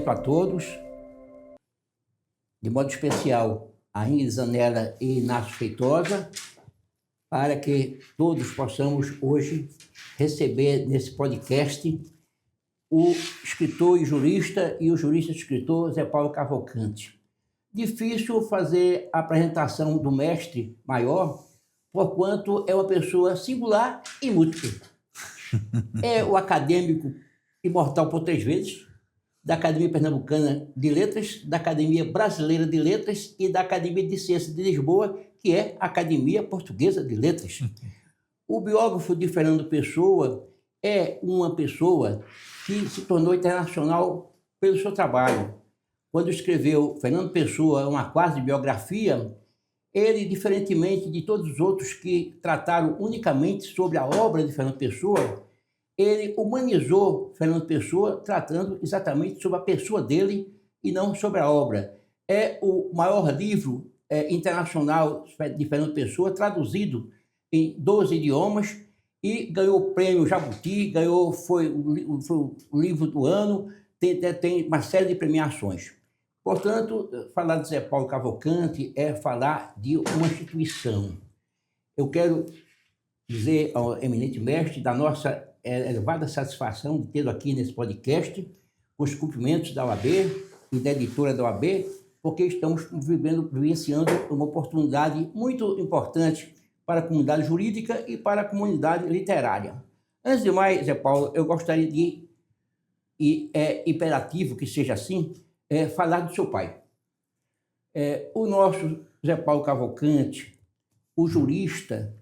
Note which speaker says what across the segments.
Speaker 1: aberto a todos, de modo especial a Ingrid Zanella e Inácio Feitosa, para que todos possamos hoje receber nesse podcast o escritor e o jurista e escritor Zé Paulo Cavalcante. Difícil fazer a apresentação do mestre maior, porquanto é uma pessoa singular e múltipla. É o acadêmico imortal por 3 vezes, da Academia Pernambucana de Letras, da Academia Brasileira de Letras e da Academia de Ciências de Lisboa, que é a Academia Portuguesa de Letras. O biógrafo de Fernando Pessoa é uma pessoa que se tornou internacional pelo seu trabalho. Quando escreveu Fernando Pessoa, uma quase biografia, ele, diferentemente de todos os outros que trataram unicamente sobre a obra de Fernando Pessoa, ele humanizou Fernando Pessoa, tratando exatamente sobre a pessoa dele e não sobre a obra. É o maior livro internacional de Fernando Pessoa, traduzido em 12 idiomas, e ganhou o prêmio Jabuti, foi o livro do ano, tem uma série de premiações. Portanto, falar de Zé Paulo Cavalcante é falar de uma instituição. Eu quero dizer ao eminente mestre da nossa elevada satisfação de tê-lo aqui nesse podcast, com os cumprimentos da OAB e da editora da OAB, porque estamos vivenciando uma oportunidade muito importante para a comunidade jurídica e para a comunidade literária. Antes de mais, Zé Paulo, eu gostaria de, e é imperativo que seja assim, falar do seu pai. O nosso Zé Paulo Cavalcante, o jurista,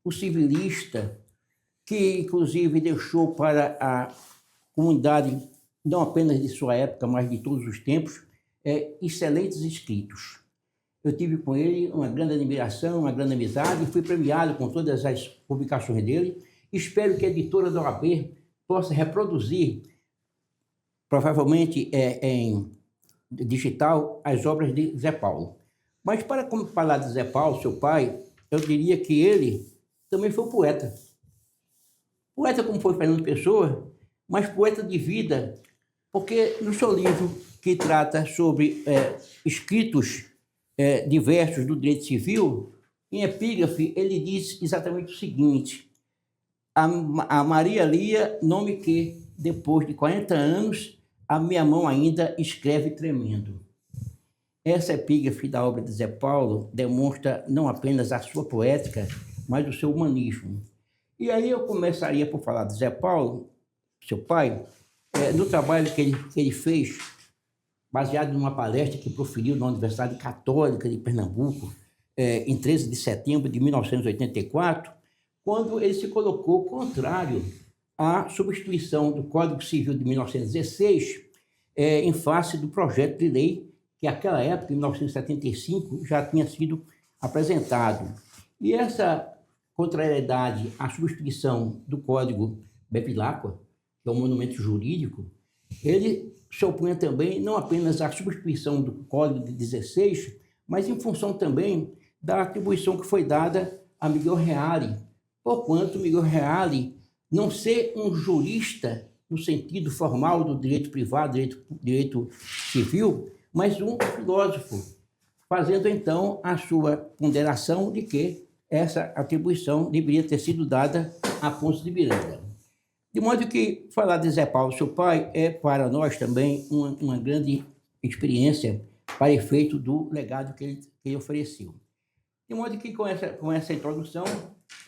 Speaker 1: o civilista, que inclusive deixou para a comunidade, não apenas de sua época, mas de todos os tempos, excelentes escritos. Eu tive com ele uma grande admiração, uma grande amizade, e fui premiado com todas as publicações dele. Espero que a editora da OAB possa reproduzir, provavelmente em digital, as obras de Zé Paulo. Mas para falar de Zé Paulo, seu pai, eu diria que ele também foi um poeta. Poeta como foi Fernando Pessoa, mas poeta de vida, porque no seu livro, que trata sobre escritos diversos do direito civil, em epígrafe, ele diz exatamente o seguinte: a Maria Lia, nome que, depois de 40 anos, a minha mão ainda escreve tremendo. Essa epígrafe da obra de Zé Paulo demonstra não apenas a sua poética, mas o seu humanismo. E aí eu começaria por falar de Zé Paulo, seu pai, no trabalho que ele fez, baseado numa palestra que proferiu na Universidade Católica de Pernambuco, em 13 de setembro de 1984, quando ele se colocou contrário à substituição do Código Civil de 1916, em face do projeto de lei que, naquela época, em 1975, já tinha sido apresentado. E essa contrariedade à substituição do Código Bevilacqua, que é um monumento jurídico, ele se opunha também não apenas à substituição do Código de 16, mas em função também da atribuição que foi dada a Miguel Reale, porquanto Miguel Reale não ser um jurista no sentido formal do direito privado, direito civil, mas um filósofo, fazendo então a sua ponderação de que essa atribuição deveria ter sido dada a Afonso de Miranda. De modo que falar de Zé Paulo, seu pai, é para nós também uma grande experiência para efeito do legado que ele ofereceu. De modo que com essa introdução,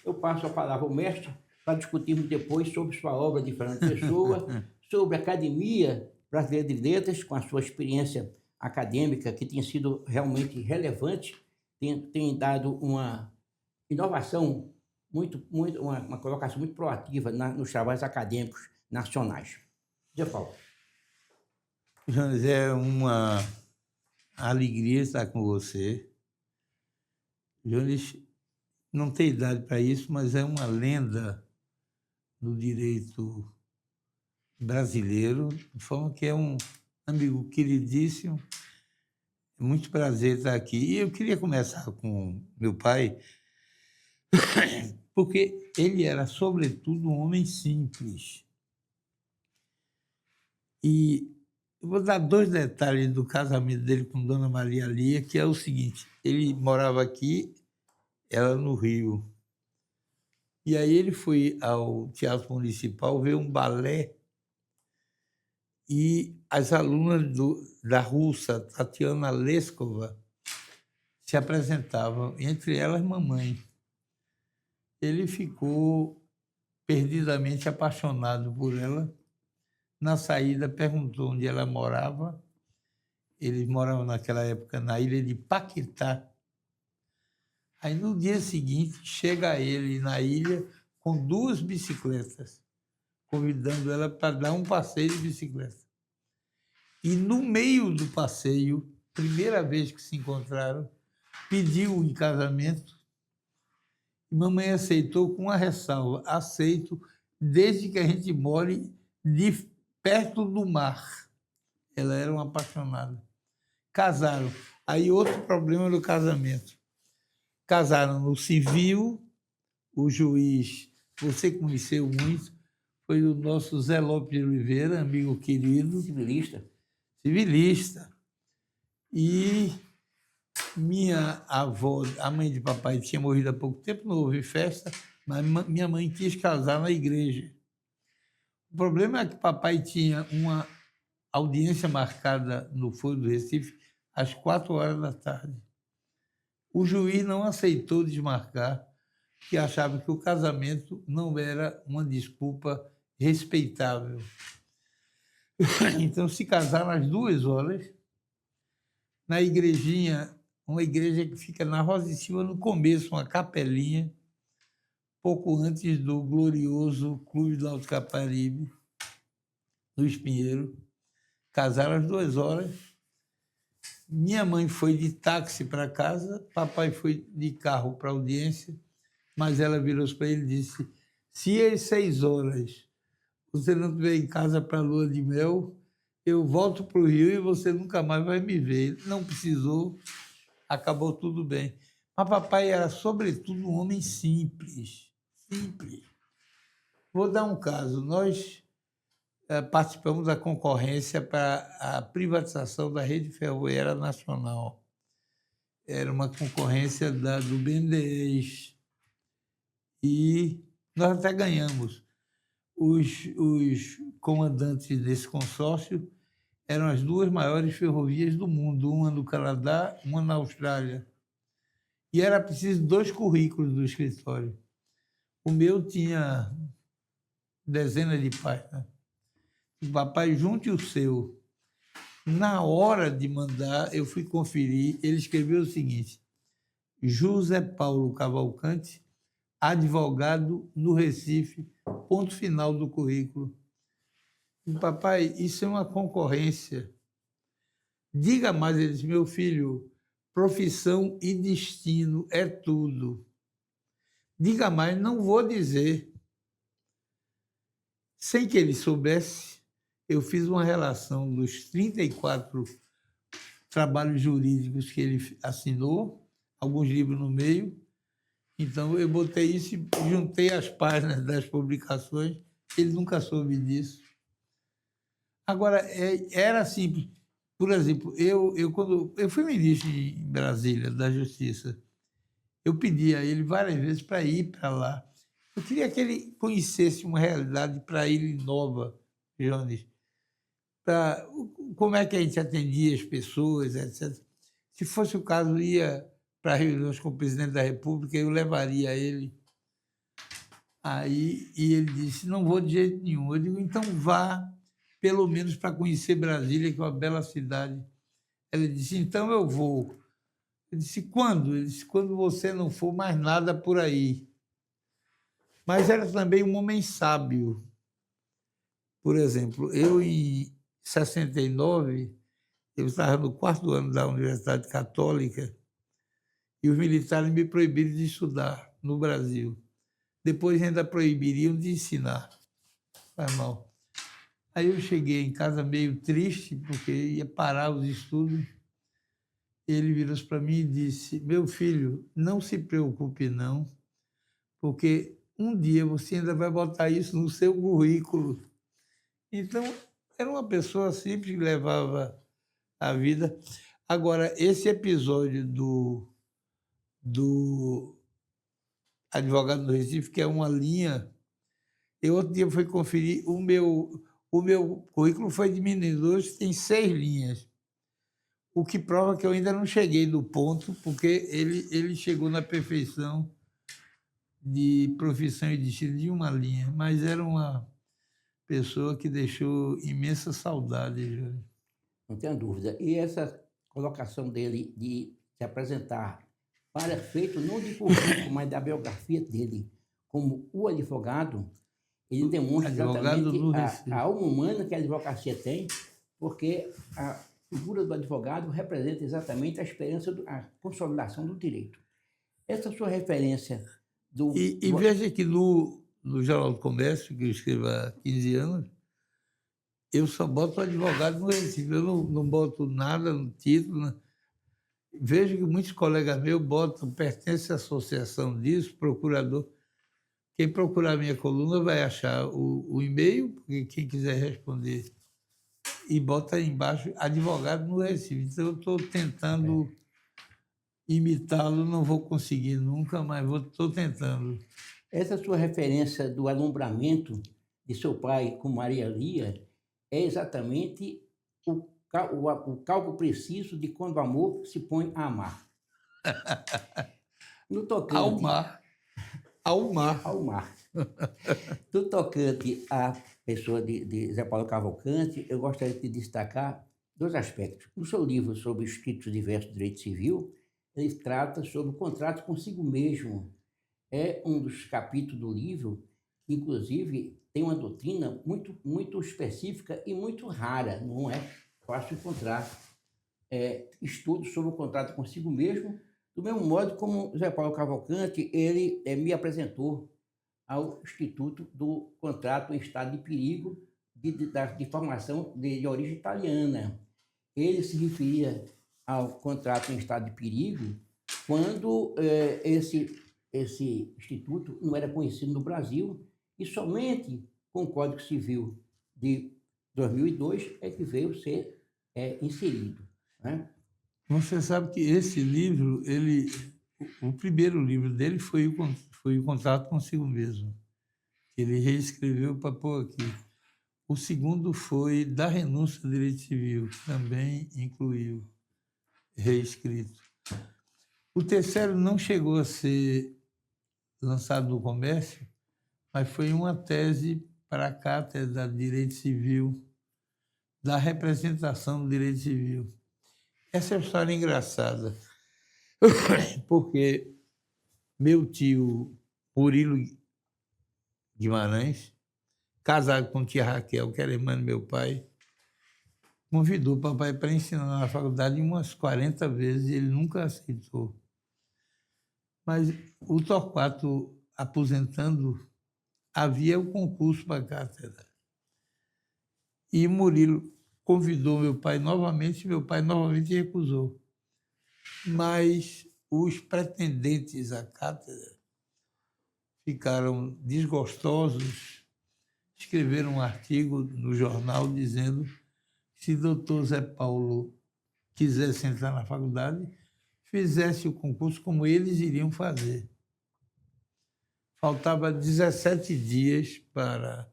Speaker 1: eu passo a palavra ao mestre para discutirmos depois sobre sua obra de Fernando Pessoa, sobre a Academia Brasileira de Letras, com a sua experiência acadêmica, que tem sido realmente relevante, tem dado uma inovação, uma colocação muito proativa nos trabalhos acadêmicos nacionais. Zé Paulo.
Speaker 2: Jones, é uma alegria estar com você. Jones não tem idade para isso, mas é uma lenda do direito brasileiro, de forma que é um amigo queridíssimo. É muito prazer estar aqui. E eu queria começar com meu pai, porque ele era, sobretudo, um homem simples. E Eu vou dar 2 detalhes do casamento dele com Dona Maria Lia, que é o seguinte: ele morava aqui, ela no Rio. E aí ele foi ao Teatro Municipal ver um balé e as alunas da russa, Tatiana Leskova, se apresentavam, entre elas mamãe. Ele ficou perdidamente apaixonado por ela. Na saída, perguntou onde ela morava. Eles moravam naquela época na ilha de Paquetá. Aí, no dia seguinte, chega ele na ilha com 2 bicicletas, convidando ela para dar um passeio de bicicleta. E, no meio do passeio, primeira vez que se encontraram, pediu em casamento. E mamãe aceitou com uma ressalva: aceito desde que a gente more perto do mar. Ela era uma apaixonada. Casaram. Aí outro problema do casamento. Casaram no civil, o juiz, você conheceu muito, foi o nosso Zé Lopes de Oliveira, amigo querido.
Speaker 1: Civilista.
Speaker 2: Civilista. E minha avó, a mãe de papai, tinha morrido há pouco tempo, não houve festa, mas minha mãe quis casar na igreja. O problema é que papai tinha uma audiência marcada no Foro do Recife às 4 horas da tarde. O juiz não aceitou desmarcar, porque achava que o casamento não era uma desculpa respeitável. Então, se casaram às 2 horas, na igrejinha, uma igreja que fica na Rosa de Cima, no começo, uma capelinha, pouco antes do glorioso Clube do Alto Caparibe, no Espinheiro. Casaram às 2 horas. Minha mãe foi de táxi para casa, papai foi de carro para a audiência, mas ela virou para ele e disse: se às 6 horas você não estiver em casa para a lua de mel, eu volto para o Rio e você nunca mais vai me ver. Não precisou, acabou tudo bem. Mas papai era, sobretudo, um homem simples. Simples. Vou dar um caso. Nós participamos da concorrência para a privatização da Rede Ferroviária Nacional. Era uma concorrência do BNDES. E nós até ganhamos. Os comandantes desse consórcio eram as 2 maiores ferrovias do mundo, uma no Canadá, uma na Austrália. E era preciso 2 currículos do escritório. O meu tinha dezenas de páginas. O papai, junte o seu. Na hora de mandar, eu fui conferir, ele escreveu o seguinte: José Paulo Cavalcante, advogado no Recife, ponto final do currículo. E, papai, isso é uma concorrência. Diga mais, ele disse: meu filho, profissão e destino é tudo. Diga mais, não vou dizer. Sem que ele soubesse, eu fiz uma relação dos 34 trabalhos jurídicos que ele assinou, alguns livros no meio. Então, eu botei isso e juntei as páginas das publicações. Ele nunca soube disso. Agora, era simples. Por exemplo, quando eu fui ministro em Brasília, da Justiça, eu pedi a ele várias vezes para ir para lá. Eu queria que ele conhecesse uma realidade para ele nova, Jones. Como é que a gente atendia as pessoas, etc. Se fosse o caso, ia para reuniões com o presidente da República, eu levaria ele. E ele disse: não vou de jeito nenhum. Eu digo: então vá, pelo menos para conhecer Brasília, que é uma bela cidade. Ele disse: então eu vou. Eu disse: quando? Ele disse: quando você não for mais nada por aí. Mas era também um homem sábio. Por exemplo, eu, em 69, eu estava no 4º ano da Universidade Católica e os militares me proibiram de estudar no Brasil. Depois ainda proibiriam de ensinar. Faz mal. Aí eu cheguei em casa meio triste, porque ia parar os estudos. Ele virou para mim e disse: meu filho, não se preocupe não, porque um dia você ainda vai botar isso no seu currículo. Então, Era uma pessoa simples que levava a vida. Agora, esse episódio do advogado do Recife, que é uma linha. Eu outro dia fui conferir, o meu currículo foi diminuído, hoje tem 6 linhas, o que prova que eu ainda não cheguei no ponto, porque ele chegou na perfeição de profissão e destino de uma linha, mas era uma pessoa que deixou imensa saudade, Júlio.
Speaker 1: Não tenho dúvida. E essa colocação dele de se apresentar para efeito não de currículo, mas da biografia dele como o advogado, ele demonstra
Speaker 2: Advogado do
Speaker 1: exatamente
Speaker 2: Recife.
Speaker 1: a alma humana que a advocacia tem, porque a figura do advogado representa exatamente a esperança, a consolidação do direito. Essa sua referência do...
Speaker 2: E veja que no Jornal do Comércio, que eu escrevo há 15 anos, eu só boto advogado no Recife, eu não boto nada no título. Né? Vejo que muitos colegas meus botam, pertence à associação disso, procurador. Quem procurar a minha coluna vai achar o e-mail, porque quem quiser responder, e bota aí embaixo advogado no Recife. Então, eu estou tentando imitá-lo, não vou conseguir nunca, mas estou tentando.
Speaker 1: Essa sua referência do alumbramento de seu pai com Maria Lia é exatamente o cálculo preciso de quando o amor se põe a amar. No tocante...
Speaker 2: Ao mar. Ao mar.
Speaker 1: Ao mar. No tocante à pessoa de Zé Paulo Cavalcante, eu gostaria de destacar 2 aspectos. No seu livro sobre os escritos diversos do direito civil, ele trata sobre o contrato consigo mesmo. É um dos capítulos do livro que, inclusive, tem uma doutrina muito, muito específica e muito rara. Não é fácil encontrar estudos sobre o contrato consigo mesmo, do mesmo modo como Zé Paulo Cavalcante, ele me apresentou ao Instituto do Contrato em Estado de Perigo de formação de origem italiana. Ele se referia ao contrato em estado de perigo quando esse instituto não era conhecido no Brasil e somente com o Código Civil de 2002 é que veio ser inserido. Né?
Speaker 2: Você sabe que esse livro, o primeiro livro dele foi o Contrato Consigo Mesmo. Ele reescreveu para pôr aqui. O segundo foi Da Renúncia ao Direito Civil, que também incluiu reescrito. O terceiro não chegou a ser lançado no comércio, mas foi uma tese para a Cátedra de Direito Civil, da representação do direito civil. Essa é uma história engraçada, porque meu tio Murilo Guimarães, casado com tia Raquel, que era irmã do meu pai, convidou o papai para ensinar na faculdade umas 40 vezes e ele nunca aceitou. Mas o Torquato, aposentando, havia o concurso para a cátedra. E Murilo convidou meu pai novamente recusou. Mas os pretendentes à cátedra ficaram desgostosos, escreveram um artigo no jornal dizendo que se doutor Zé Paulo quisesse entrar na faculdade, fizesse o concurso como eles iriam fazer. Faltava 17 dias para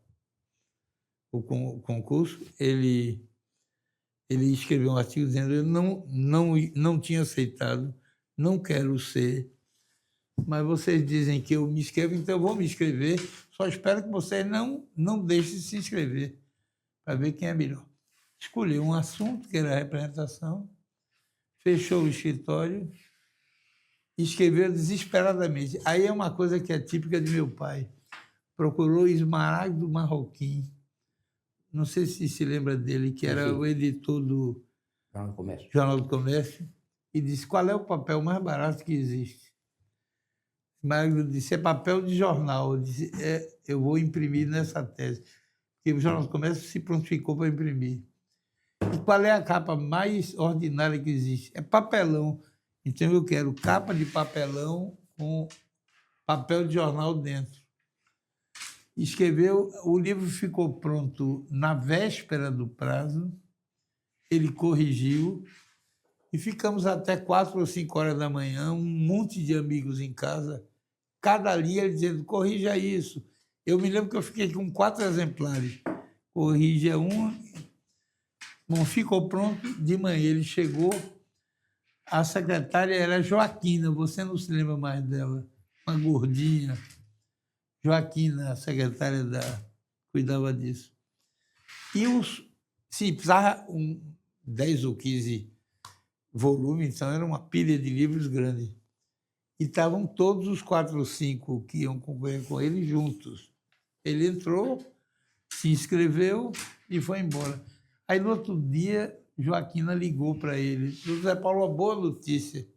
Speaker 2: o concurso. Ele escreveu um artigo dizendo: eu não tinha aceitado, não quero ser, mas vocês dizem que eu me inscrevo, então eu vou me inscrever, só espero que vocês não deixem de se inscrever, para ver quem é melhor. Escolheu um assunto, que era a representação, fechou o escritório e escreveu desesperadamente. Aí é uma coisa que é típica de meu pai. Procurou Esmaragdo Marroquim, não sei se lembra dele, que era o editor do Jornal do Comércio, e disse: qual é o papel mais barato que existe? Esmaragdo disse: é papel de jornal. Eu disse: eu vou imprimir nessa tese, porque o Jornal do Comércio se prontificou para imprimir. E qual é a capa mais ordinária que existe? É papelão. Então eu quero capa de papelão com papel de jornal dentro. Escreveu, o livro ficou pronto na véspera do prazo, ele corrigiu, e ficamos até 4 ou 5 horas da manhã, um monte de amigos em casa, cada dia ele dizendo, corrija isso. Eu me lembro que eu fiquei com 4 exemplares. Corrija um. Bom, ficou pronto, de manhã ele chegou, a secretária era Joaquina, você não se lembra mais dela, uma gordinha. Joaquina, a secretária cuidava disso. E sim, precisava 10 ou 15 volumes, então era uma pilha de livros grande. E estavam todos os 4 ou 5 que iam concorrer com ele juntos. Ele entrou, se inscreveu e foi embora. Aí, no outro dia, Joaquina ligou para ele. José Paulo, uma boa notícia.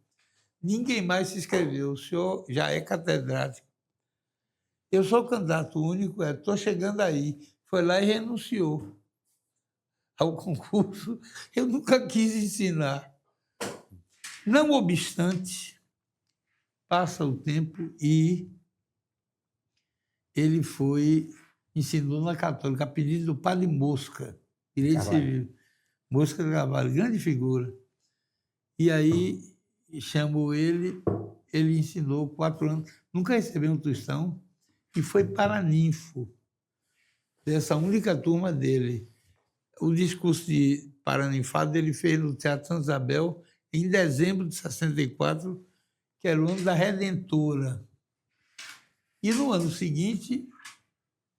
Speaker 2: Ninguém mais se inscreveu. O senhor já é catedrático. Eu sou candidato único, estou chegando aí. Foi lá e renunciou ao concurso. Eu nunca quis ensinar. Não obstante, passa o tempo e ele ensinou na Católica, a pedido do padre Mosca, direito civil. Mosca de Carvalho, grande figura. E aí chamou ele ensinou 4 anos, nunca recebeu um tostão, e foi paraninfo dessa única turma dele. O discurso de paraninfado ele fez no Teatro Santa Isabel em dezembro de 64, que era o ano da Redentora. E no ano seguinte,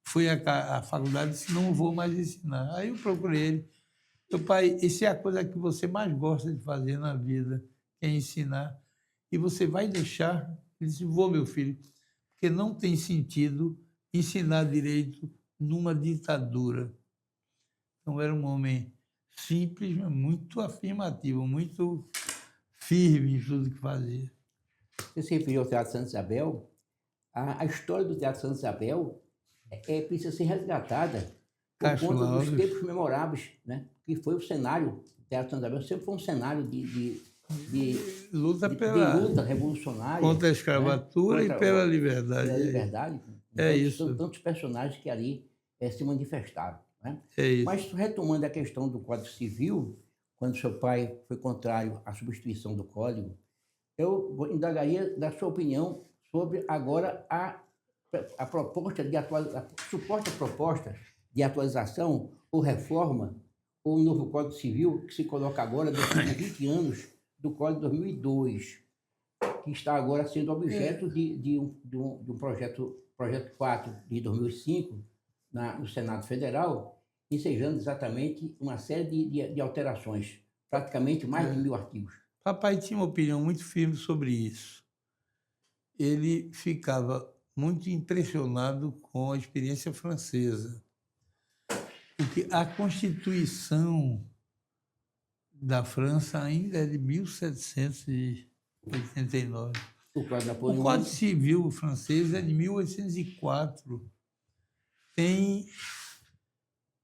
Speaker 2: fui à faculdade e disse, não vou mais ensinar. Aí eu procurei ele. Meu pai, essa é a coisa que você mais gosta de fazer na vida, é ensinar. E você vai deixar? Ele disse, vou, meu filho, porque não tem sentido ensinar direito numa ditadura. Então, era um homem simples, mas muito afirmativo, muito firme em tudo que fazia.
Speaker 1: Você se referiu ao Teatro Santa Isabel. A história do Teatro Santa Isabel precisa ser resgatada por conta dos tempos memoráveis, né? Que foi o cenário. O Teatro Santa Isabel sempre foi um cenário de
Speaker 2: luta
Speaker 1: revolucionária.
Speaker 2: Contra a escravatura, né? E pela liberdade.
Speaker 1: Pela liberdade.
Speaker 2: É isso.
Speaker 1: São tantos personagens que ali se manifestaram. Né?
Speaker 2: É isso.
Speaker 1: Mas, retomando a questão do Código Civil, quando seu pai foi contrário à substituição do Código, eu indagaria da sua opinião sobre agora a proposta de a suposta proposta de atualização ou reforma ou novo Código Civil que se coloca agora depois de 20 anos do Código de 2002, que está agora sendo objeto de um projeto 4 de 2005 no Senado Federal, ensejando exatamente uma série de alterações, praticamente mais de 1000 artigos.
Speaker 2: Papai tinha uma opinião muito firme sobre isso. Ele ficava muito impressionado com a experiência francesa, porque a Constituição da França ainda é de 1789. O Código Civil francês é de 1804. Tem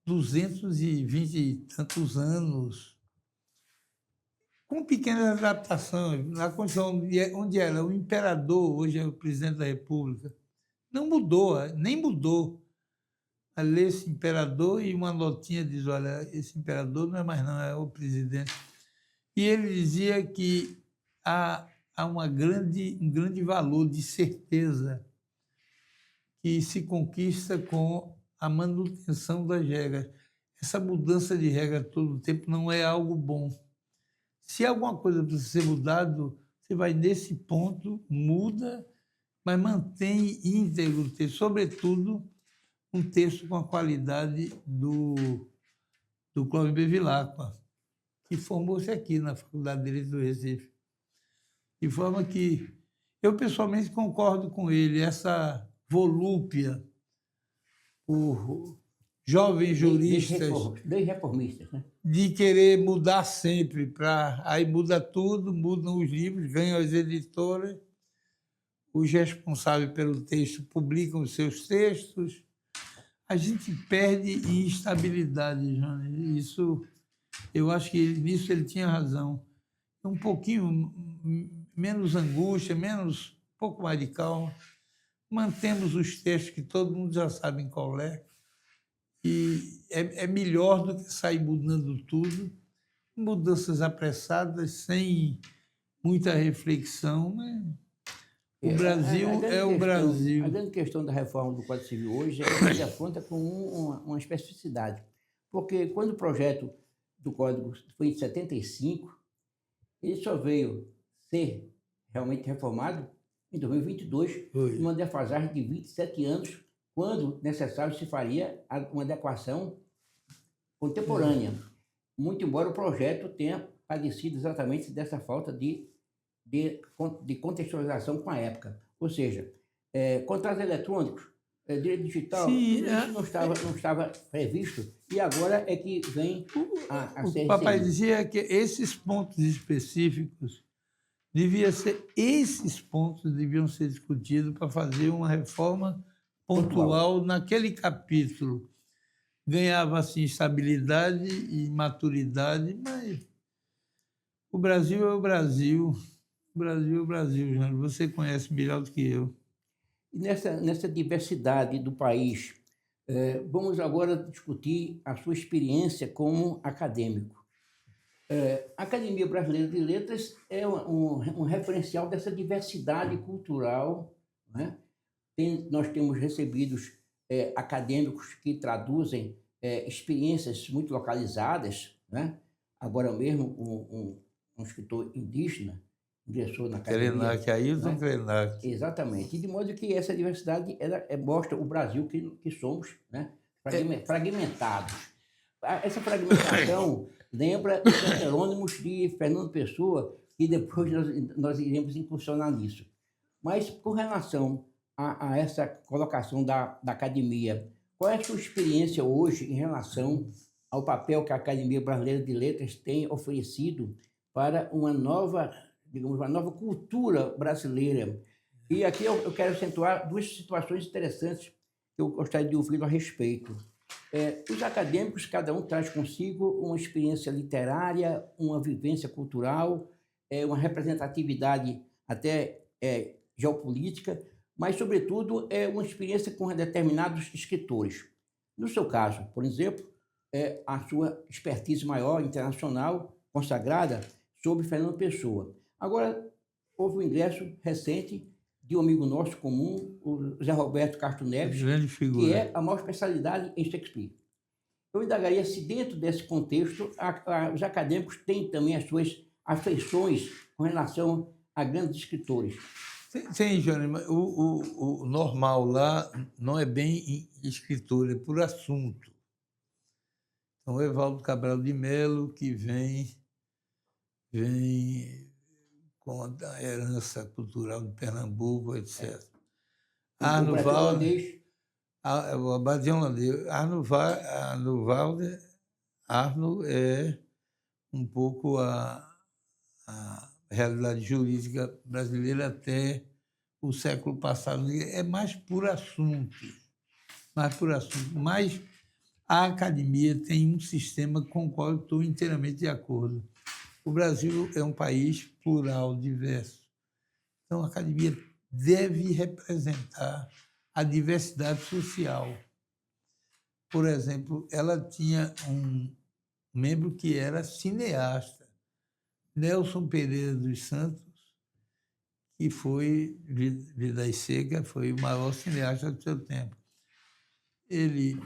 Speaker 2: 220 e tantos anos, com pequenas adaptações. Na Constituição, onde era o imperador, hoje é o presidente da República, não mudou, nem mudou. Ali esse imperador e uma notinha diz, olha, esse imperador não é mais não, é o presidente. E ele dizia que há um grande valor de certeza que se conquista com a manutenção das regras. Essa mudança de regra todo o tempo não é algo bom. Se alguma coisa precisa ser mudado, você vai nesse ponto, muda, mas mantém íntegro o texto, sobretudo um texto com a qualidade do Clóvis Bevilacqua, que formou-se aqui na Faculdade de Direito do Recife. De forma que eu, pessoalmente, concordo com ele, essa volúpia por jovens juristas...
Speaker 1: Dois reformistas, né?
Speaker 2: De querer mudar sempre, aí muda tudo, mudam os livros, ganham as editoras, os responsáveis pelo texto publicam os seus textos. A gente perde em estabilidade, Jânio. Isso, eu acho que nisso ele tinha razão. Um pouquinho menos angústia, um pouco mais de calma. mantemos os textos que todo mundo já sabe qual é, e é melhor do que sair mudando tudo, mudanças apressadas, sem muita reflexão, né? O Brasil é o
Speaker 1: A
Speaker 2: Brasil.
Speaker 1: grande questão da reforma do Código Civil hoje é que ele afronta com uma especificidade. Porque quando o projeto do Código foi em 75, ele só veio ser realmente reformado em 2022,
Speaker 2: Foi.
Speaker 1: uma defasagem de 27 anos, quando necessário se faria uma adequação contemporânea. Muito embora o projeto tenha padecido exatamente dessa falta de contextualização com a época. Ou seja, contratos eletrônicos, direito digital,
Speaker 2: Sim,
Speaker 1: tudo isso não estava previsto, e agora é que vem a ser
Speaker 2: o papai
Speaker 1: inserido.
Speaker 2: dizia que esses pontos específicos esses pontos deviam ser discutidos para fazer uma reforma pontual naquele capítulo. Ganhava assim estabilidade e maturidade, mas o Brasil é o Brasil. O Brasil é o Brasil, Jânio. Você conhece melhor do que eu.
Speaker 1: E nessa diversidade do país, vamos agora discutir a sua experiência como acadêmico. A Academia Brasileira de Letras é um referencial dessa diversidade cultural, né? Nós temos recebido acadêmicos que traduzem experiências muito localizadas, né? Agora mesmo, um escritor indígena ingressou na academia.
Speaker 2: Krenak, Ailton,
Speaker 1: Né?
Speaker 2: Krenak.
Speaker 1: Exatamente. E de modo que essa diversidade mostra o Brasil que somos, né? Fragmentados. Essa fragmentação lembra os heterônimos de Fernando Pessoa, que depois nós iremos incursionar nisso. Mas com relação a essa colocação da academia, qual é a sua experiência hoje em relação ao papel que a Academia Brasileira de Letras tem oferecido para uma nova, digamos, uma nova cultura brasileira? E aqui eu quero acentuar duas situações interessantes que eu gostaria de ouvir a respeito. Os acadêmicos, cada um traz consigo uma experiência literária, uma vivência cultural, uma representatividade até geopolítica, mas, sobretudo, é uma experiência com determinados escritores. No seu caso, por exemplo, a sua expertise maior, internacional, consagrada, sobre Fernando Pessoa. Agora, houve um ingresso recente de um amigo nosso comum, o Zé Roberto Castro Neves, que é a maior especialidade em Shakespeare. Eu indagaria se, dentro desse contexto, os acadêmicos têm também as suas afeições com relação a grandes escritores.
Speaker 2: Sim, Johnny, mas o normal lá não é bem escritor, é por assunto. Então, o Evaldo Cabral de Melo, que vem com a herança cultural de Pernambuco, etc. Arno Valder, o Abade holandês. Arno é um pouco a realidade jurídica brasileira até o século passado. É mais por assunto. Mas a academia tem um sistema com o qual eu estou inteiramente de acordo. O Brasil é um país plural, diverso. Então, a academia deve representar a diversidade social. Por exemplo, ela tinha um membro que era cineasta, Nelson Pereira dos Santos, que foi, Vidas Seca, foi o maior cineasta do seu tempo.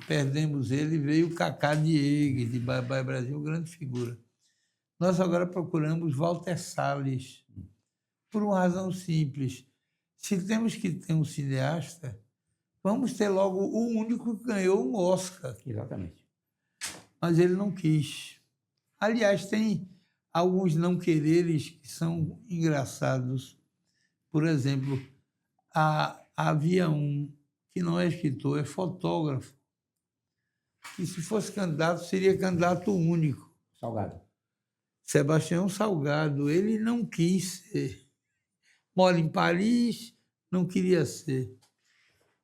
Speaker 2: Perdemos ele, veio Cacá Diegues, de Bye Bye Brasil, grande figura. Nós agora procuramos Walter Salles, por uma razão simples. Se temos que ter um cineasta, vamos ter logo o único que ganhou um Oscar.
Speaker 1: Exatamente.
Speaker 2: Mas ele não quis. Aliás, tem alguns não quereres que são engraçados. Por exemplo, havia um que não é escritor, é fotógrafo, que se fosse candidato, seria candidato único.
Speaker 1: Salgado.
Speaker 2: Sebastião Salgado, ele não quis ser. Mora em Paris, não queria ser.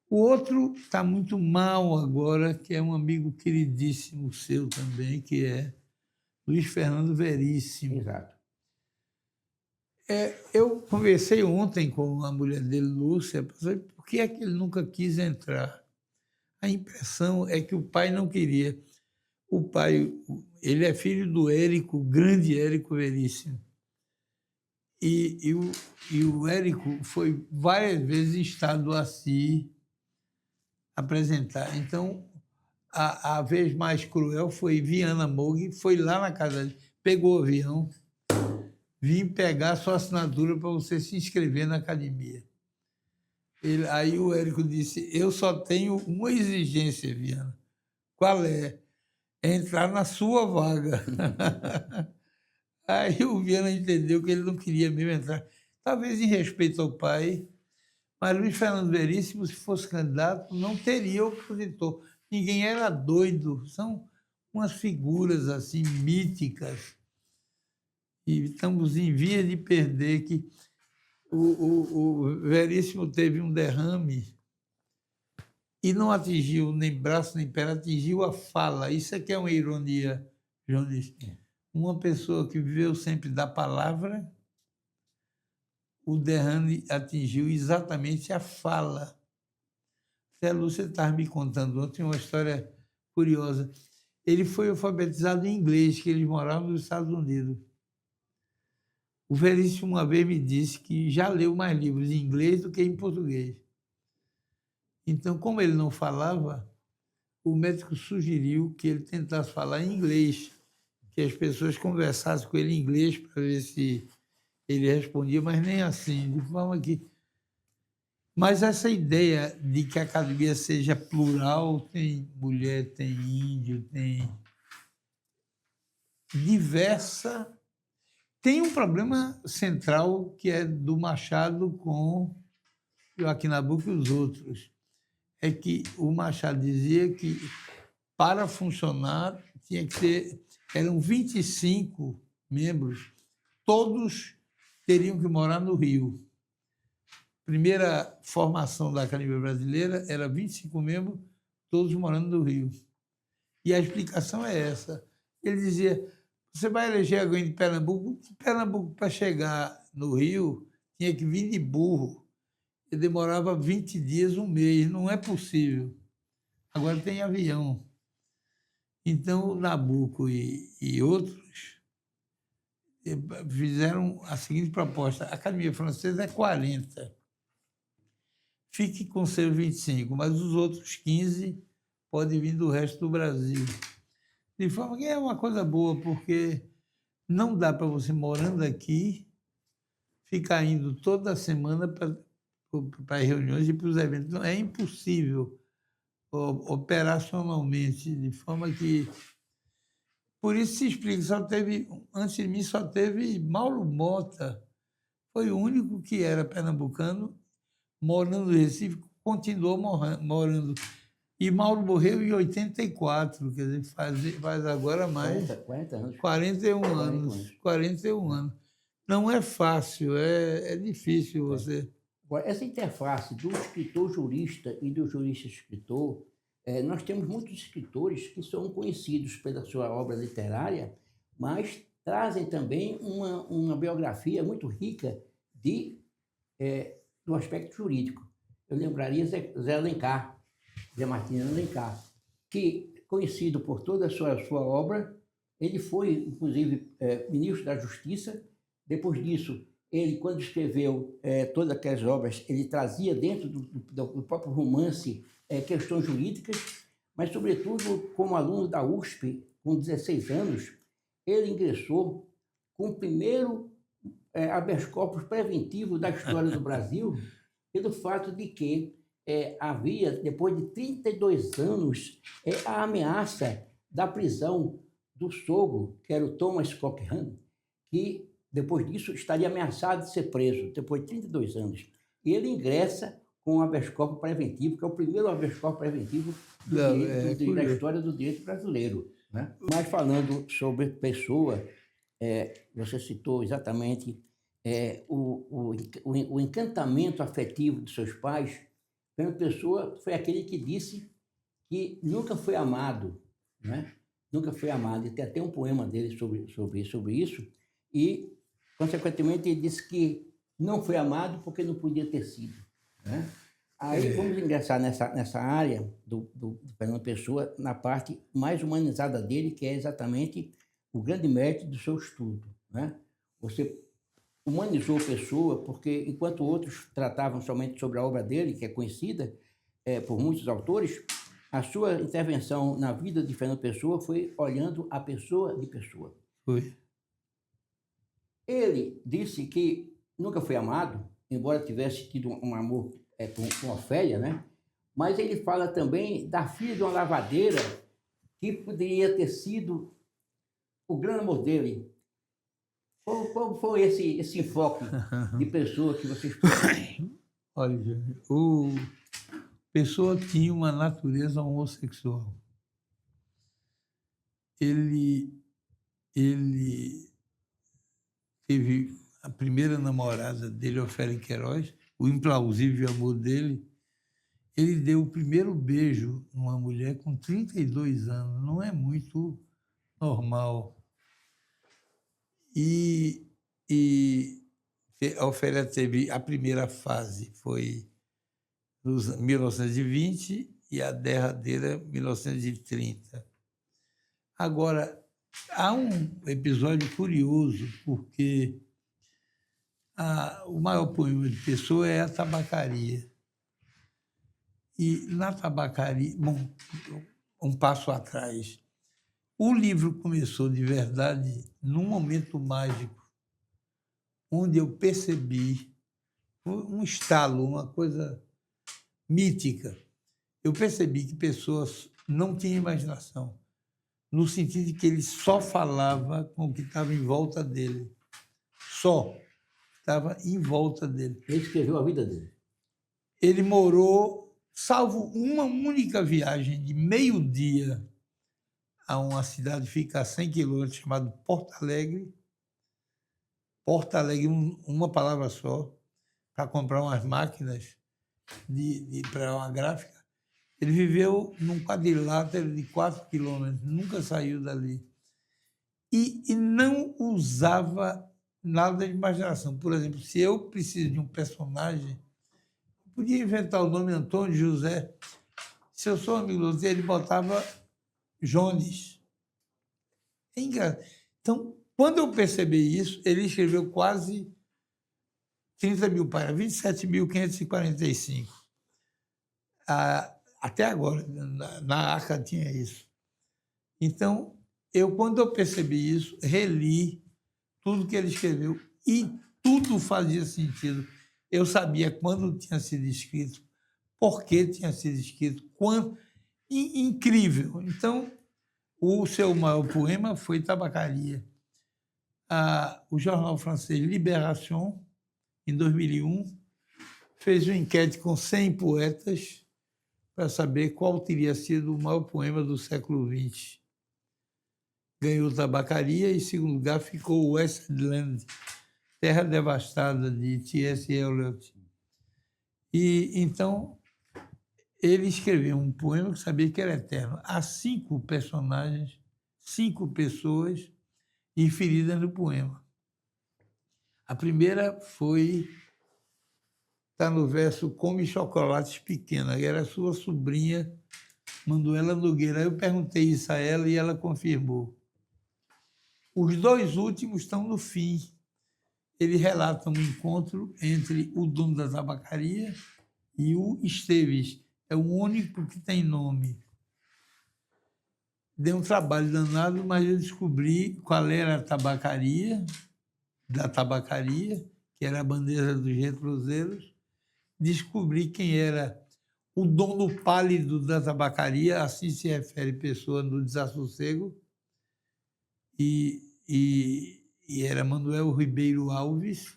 Speaker 2: O outro está muito mal agora, que é um amigo queridíssimo seu também, que é Luiz Fernando Veríssimo.
Speaker 1: Exato.
Speaker 2: Eu conversei ontem com a mulher dele, Lúcia, para saber por que é que ele nunca quis entrar. A impressão é que o pai não queria. O pai, ele é filho do Érico, grande Érico Veríssimo. E o Érico foi várias vezes em estado a se apresentar. Então, a vez mais cruel foi Viana Moug, foi lá na casa dele, pegou o avião, vim pegar sua assinatura para você se inscrever na academia. Aí o Érico disse, eu só tenho uma exigência, Viana. Qual é? É entrar na sua vaga. Aí o Viana entendeu que ele não queria mesmo entrar. Talvez em respeito ao pai, mas Luiz Fernando Veríssimo, se fosse candidato, não teria opositor. Ninguém era doido. São umas figuras assim míticas. E estamos em vias de perder que o Veríssimo teve um derrame e não atingiu nem braço nem perna, atingiu a fala. Isso é que é uma ironia, Jones. Uma pessoa que viveu sempre da palavra, o derrame atingiu exatamente a fala. A Lúcia estava me contando ontem uma história curiosa. Ele foi alfabetizado em inglês, que eles moravam nos Estados Unidos. O Veríssimo uma vez me disse que já leu mais livros em inglês do que em português. Então, como ele não falava, o médico sugeriu que ele tentasse falar em inglês, que as pessoas conversassem com ele em inglês para ver se ele respondia, mas nem assim, de forma que... Mas essa ideia de que a academia seja plural, tem mulher, tem índio, tem diversa... Tem um problema central que é do Machado com Joaquim Nabuco e os outros. É que o Machado dizia que, para funcionar, tinha que ter... Eram 25 membros, todos teriam que morar no Rio. Primeira formação da Academia Brasileira era 25 membros, todos morando no Rio. E a explicação é essa. Ele dizia, você vai eleger alguém de Pernambuco? Pernambuco, para chegar no Rio, tinha que vir de burro. E demorava 20 dias, um mês. Não é possível. Agora tem avião. Então, o Nabuco e outros fizeram a seguinte proposta. A Academia Francesa é 40. Fique com seus 25, mas os outros 15 podem vir do resto do Brasil. De forma que é uma coisa boa, porque não dá para você, morando aqui, ficar indo toda semana para as reuniões e para os eventos. Não, é impossível operacionalmente, de forma que... Por isso se explica, antes de mim só teve Mauro Mota, foi o único que era pernambucano, morando no Recife, continuou morando. E Mauro morreu em 84, quer dizer, faz agora mais...
Speaker 1: 40 anos.
Speaker 2: 41 anos. 41 anos. Não é fácil, é difícil você...
Speaker 1: Agora, essa interface do escritor jurista e do jurista escritor, nós temos muitos escritores que são conhecidos pela sua obra literária, mas trazem também uma biografia muito rica do aspecto jurídico. Eu lembraria Zé Alencar, Zé Martins Alencar, que, conhecido por toda a sua obra, ele foi, inclusive, ministro da Justiça. Depois disso, ele, quando escreveu todas aquelas obras, ele trazia dentro do próprio romance questões jurídicas, mas, sobretudo, como aluno da USP, com 16 anos, ele ingressou com o primeiro habeas corpus preventivo da história do Brasil, pelo fato de que havia, depois de 32 anos, a ameaça da prisão do sogro, que era o Thomas Cochrane, que, depois disso, estaria ameaçado de ser preso, depois de 32 anos. E ele ingressa com o habeas corpus preventivo, que é o primeiro habeas corpus preventivo da história do direito brasileiro, né? Mas, falando sobre Pessoa, você citou exatamente o encantamento afetivo de seus pais. Fernando Pessoa foi aquele que disse que nunca foi amado, né? Nunca foi amado. E tem até um poema dele sobre isso. E Consequentemente, ele disse que não foi amado porque não podia ter sido, né? Aí vamos ingressar nessa área do Fernando Pessoa, na parte mais humanizada dele, que é exatamente o grande mérito do seu estudo, né? Você humanizou Pessoa porque, enquanto outros tratavam somente sobre a obra dele, que é conhecida por muitos autores, a sua intervenção na vida de Fernando Pessoa foi olhando a pessoa de Pessoa.
Speaker 2: Foi.
Speaker 1: Ele disse que nunca foi amado, embora tivesse tido um amor com Ofélia, né? Mas ele fala também da filha de uma lavadeira que poderia ter sido o grande amor dele. Qual foi esse enfoque de Pessoa que vocês...
Speaker 2: Olha, o Pessoa tinha uma natureza homossexual. Ele teve a primeira namorada dele, Ofélia Queiroz, o implausível amor dele. Ele deu o primeiro beijo numa mulher com 32 anos, não é muito normal. E a Ofélia teve a primeira fase, foi nos 1920 e a derradeira 1930. Agora, há um episódio curioso, porque o maior poema de Pessoa é a Tabacaria. E na Tabacaria, bom, um passo atrás, o livro começou de verdade num momento mágico, onde eu percebi um estalo, uma coisa mítica. Eu percebi que Pessoas não tinham imaginação, no sentido de que ele só falava com o que estava em volta dele. Só estava em volta dele.
Speaker 1: Ele escreveu a vida dele.
Speaker 2: Ele morou, salvo uma única viagem de meio-dia a uma cidade que fica a 100 quilômetros, chamada Porto Alegre. Porto Alegre, uma palavra só, para comprar umas máquinas para uma gráfica. Ele viveu num quadrilátero de 4 quilômetros, nunca saiu dali. E não usava nada de imaginação. Por exemplo, se eu preciso de um personagem, eu podia inventar o nome Antônio José. Se eu sou amigo dele, ele botava Jones. É engraçado. Então, quando eu percebi isso, ele escreveu quase 30 mil páginas, 27.545. Até agora, na Arca tinha isso. Então, quando eu percebi isso, reli tudo que ele escreveu e tudo fazia sentido. Eu sabia quando tinha sido escrito, por que tinha sido escrito, quando... Incrível. Então, o seu maior poema foi Tabacaria. O jornal francês Libération, em 2001, fez uma enquete com 100 poetas para saber qual teria sido o maior poema do século XX. Ganhou Tabacaria e, em segundo lugar, ficou Wasteland, Terra Devastada, de T.S. Eliot. E, então, ele escreveu um poema que sabia que era eterno. Há 5 personagens, 5 pessoas inferidas no poema. A primeira está no verso Come Chocolates Pequena, que era sua sobrinha, Manuela Nogueira. Eu perguntei isso a ela e ela confirmou. Os 2 últimos estão no fim. Ele relata um encontro entre o dono da tabacaria e o Esteves. É o único que tem nome. Deu um trabalho danado, mas eu descobri qual era a tabacaria, que era a bandeira dos retroseiros. Descobri quem era o dono pálido da tabacaria, assim se refere Pessoa no Desassossego, e era Manuel Ribeiro Alves.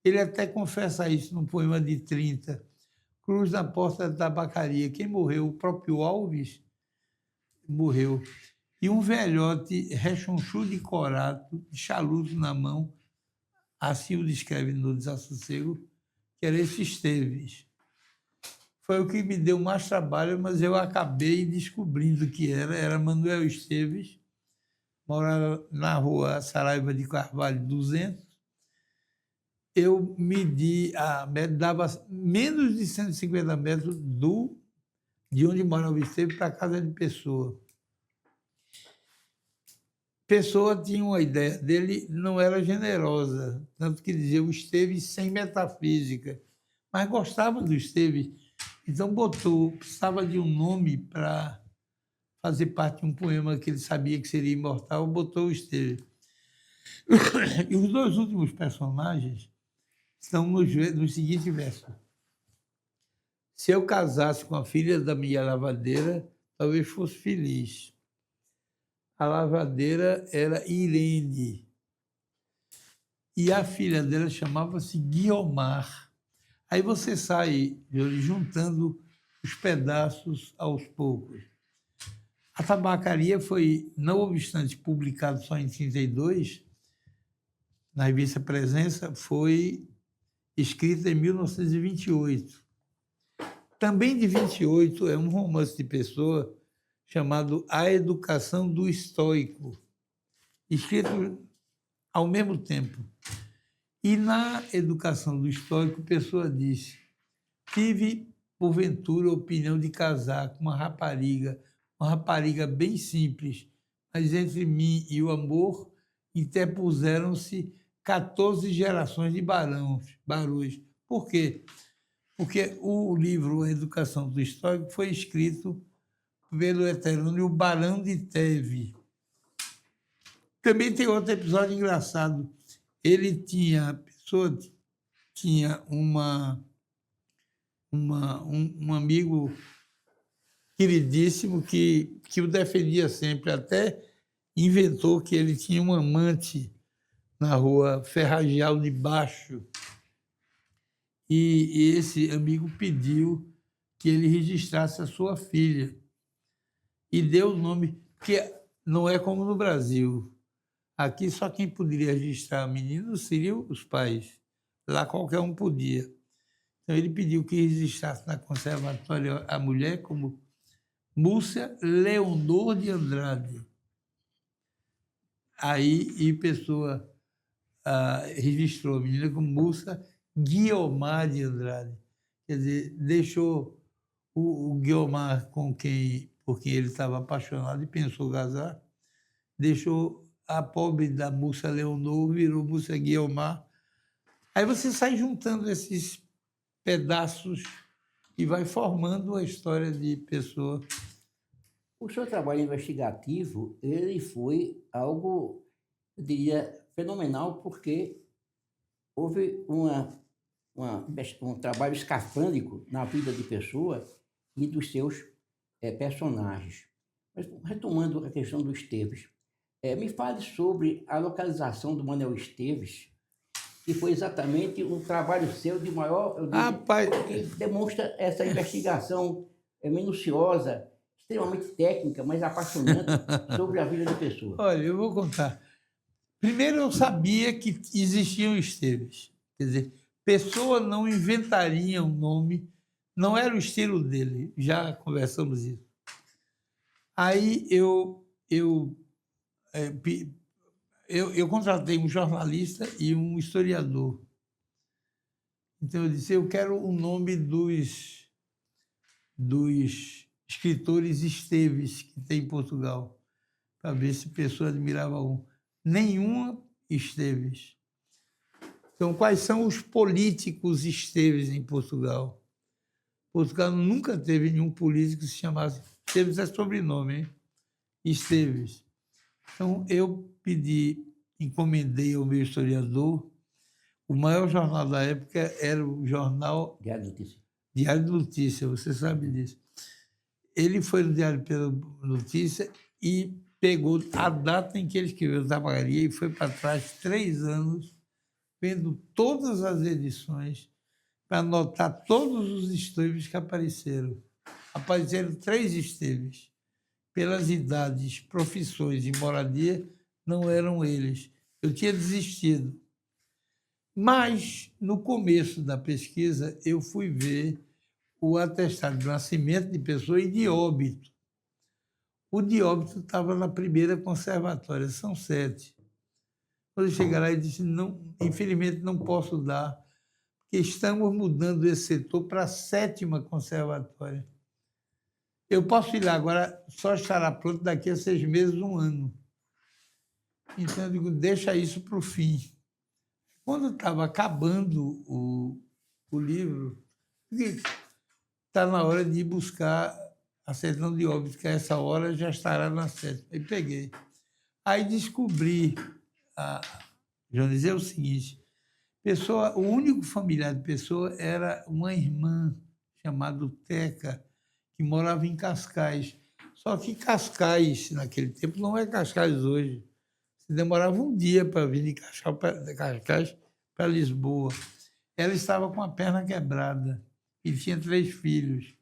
Speaker 2: Ele até confessa isso num poema de 30, Cruz na porta da tabacaria. Quem morreu? O próprio Alves morreu. E um velhote rechonchudo e corato, charuto na mão, assim o descreve no Desassossego, que era esse Esteves. Foi o que me deu mais trabalho, mas eu acabei descobrindo que era Manuel Esteves, morava na rua Saraiva de Carvalho 200, eu medi dava menos de 150 metros de onde morava o Esteves para a casa de Pessoa. Pessoa tinha uma ideia dele, não era generosa, tanto que dizia o Esteves sem metafísica, mas gostava do Esteves. Então precisava de um nome para fazer parte de um poema que ele sabia que seria imortal, botou o Esteves. E os dois últimos personagens estão no seguinte verso. Se eu casasse com a filha da minha lavadeira, talvez fosse feliz. A lavadeira era Irene. E a filha dela chamava-se Guiomar. Aí você sai juntando os pedaços aos poucos. A tabacaria foi, não obstante publicado só em 1932, na revista Presença, foi escrita em 1928. Também de 28 é um romance de Pessoa chamado A Educação do Estoico, escrito ao mesmo tempo. E na Educação do Estoico, Pessoa disse: tive, porventura, a opinião de casar com uma rapariga bem simples, mas entre mim e o amor interpuseram-se 14 gerações de barões. Por quê? Porque o livro A Educação do Estoico foi escrito pelo heterônimo Barão de Teve. Também tem outro episódio engraçado. A pessoa tinha um amigo queridíssimo que o defendia sempre, até inventou que ele tinha um amante na rua Ferragial de Baixo. E esse amigo pediu que ele registrasse a sua filha. E deu o nome, que não é como no Brasil. Aqui só quem poderia registrar a menina seriam os pais. Lá qualquer um podia. Então ele pediu que registrasse na conservatória a mulher como Múcia Leonor de Andrade. Aí Pessoa registrou a menina como Múcia Guiomar de Andrade. Quer dizer, deixou o Guiomar por quem ele estava apaixonado e pensou casar, deixou a pobre da Múcia Leonor, virou Múcia Guiomar. Aí você sai juntando esses pedaços e vai formando a história de Pessoa.
Speaker 1: O seu trabalho investigativo, ele foi algo, eu diria, fenomenal, porque houve um trabalho escafandrico na vida de Pessoa e dos seus personagens. Mas, retomando a questão do Esteves, me fale sobre a localização do Manuel Esteves, que foi exatamente um trabalho seu de maior, que demonstra essa investigação minuciosa, extremamente técnica, mas apaixonante sobre a vida de Pessoa.
Speaker 2: Olha, eu vou contar. Primeiro, eu sabia que existiam Esteves. Quer dizer, Pessoa não inventaria um nome, não era o estilo dele, já conversamos isso. Aí eu contratei um jornalista e um historiador. Então eu disse, eu quero o nome dos escritores Esteves que tem em Portugal, para ver se Pessoa admirava um. Nenhuma Esteves. Então, quais são os políticos Esteves em Portugal? Portugal nunca teve nenhum político que se chamasse... Esteves é sobrenome, hein? Esteves. Então, eu encomendei ao meu historiador, o maior jornal da época era o jornal...
Speaker 1: Diário de Notícia.
Speaker 2: Diário de Notícia, você sabe disso. Ele foi no Diário pela Notícia e pegou a data em que ele escreveu Tabacaria e foi para trás 3 anos, vendo todas as edições, para anotar todos os Esteves que apareceram. Apareceram 3 Esteves. Pelas idades, profissões e moradia, não eram eles. Eu tinha desistido. Mas, no começo da pesquisa, eu fui ver o atestado de nascimento de Pessoa e de óbito. O de óbito estava na primeira conservatória, são 7. Quando eu cheguei lá, ele disse, não, infelizmente não posso dar, porque estamos mudando esse setor para a 7ª conservatória. Eu posso ir lá agora, só estará pronto daqui a 6 meses, 1 ano. Então, eu digo, deixa isso para o fim. Quando estava acabando o livro, está na hora de ir buscar a certidão de óbito, que a essa hora já estará na 7ª. Aí peguei. Aí descobri, já dizer o seguinte, Pessoa, o único familiar de Pessoa era uma irmã chamada Teca, que morava em Cascais. Só que Cascais, naquele tempo, não é Cascais hoje. Você demorava um dia para vir de Cascais para Lisboa. Ela estava com a perna quebrada e tinha 3 filhos.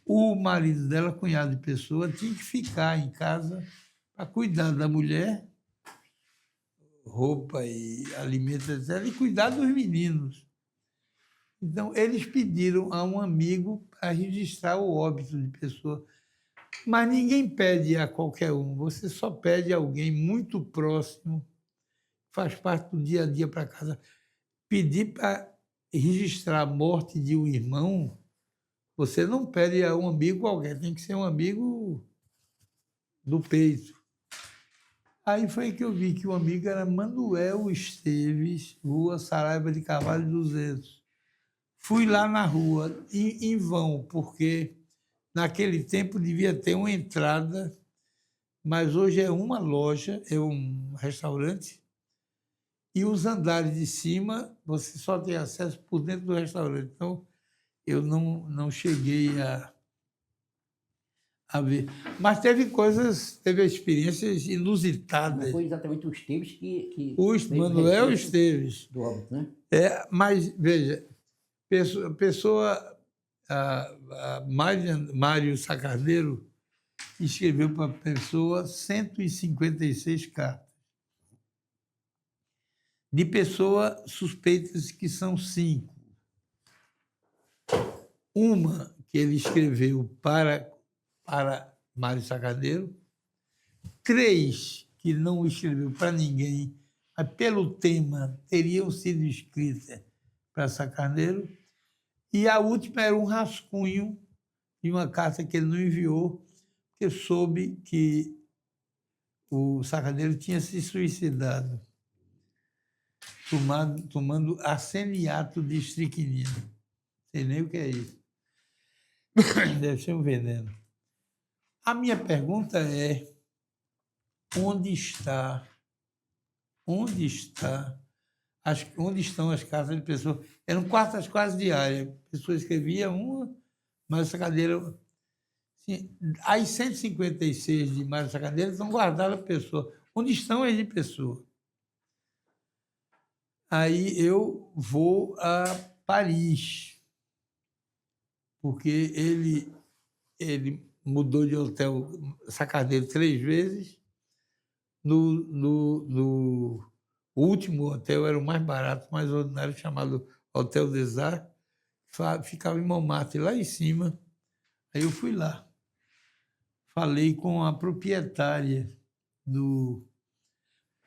Speaker 2: O marido dela, cunhado de Pessoa, tinha que ficar em casa para cuidar da mulher, roupa e alimento, etc., e cuidar dos meninos. Então, eles pediram a um amigo para registrar o óbito de Pessoa. Mas ninguém pede a qualquer um, você só pede a alguém muito próximo, faz parte do dia a dia para casa. Pedir para registrar a morte de um irmão, você não pede a um amigo qualquer, tem que ser um amigo do peito. Aí foi que eu vi que o amigo era Manuel Esteves, Rua Saraiva de Carvalho 200. Fui lá na rua, em vão, porque naquele tempo devia ter uma entrada, mas hoje é uma loja, é um restaurante, e os andares de cima você só tem acesso por dentro do restaurante. Então, eu não cheguei a ver. Mas teve experiências
Speaker 1: Não
Speaker 2: inusitadas.
Speaker 1: foi exatamente o Esteves que
Speaker 2: O
Speaker 1: veio o
Speaker 2: Manuel
Speaker 1: registro
Speaker 2: Esteves.
Speaker 1: do óbito, né?
Speaker 2: Mas, veja, Mário Sacarneiro escreveu para a Pessoa 156 cartas. De Pessoa, suspeitas que são 5. Uma que ele escreveu para Mário Sacarneiro, 3 que não escreveu para ninguém, mas pelo tema teriam sido escritas para Sacarneiro, e a última era um rascunho de uma carta que ele não enviou, porque soube que o Sacarneiro tinha se suicidado, tomando arseniato de estricnina. Não sei nem o que é isso. Deve ser um veneno. A minha pergunta é, onde estão as cartas de Pessoa? Eram cartas quase diárias. A pessoa escrevia uma, mas essa cadeira... Assim, as 156 de Mário Sacarneiro estão guardadas a Pessoa. Onde estão as de Pessoa? Aí eu vou a Paris, porque ele mudou de hotel Sacarneiro 3 vezes. No último hotel era o mais barato, mais ordinário, chamado Hotel des Arts, ficava em Montmartre, lá em cima. Aí eu fui lá. Falei com a proprietária do...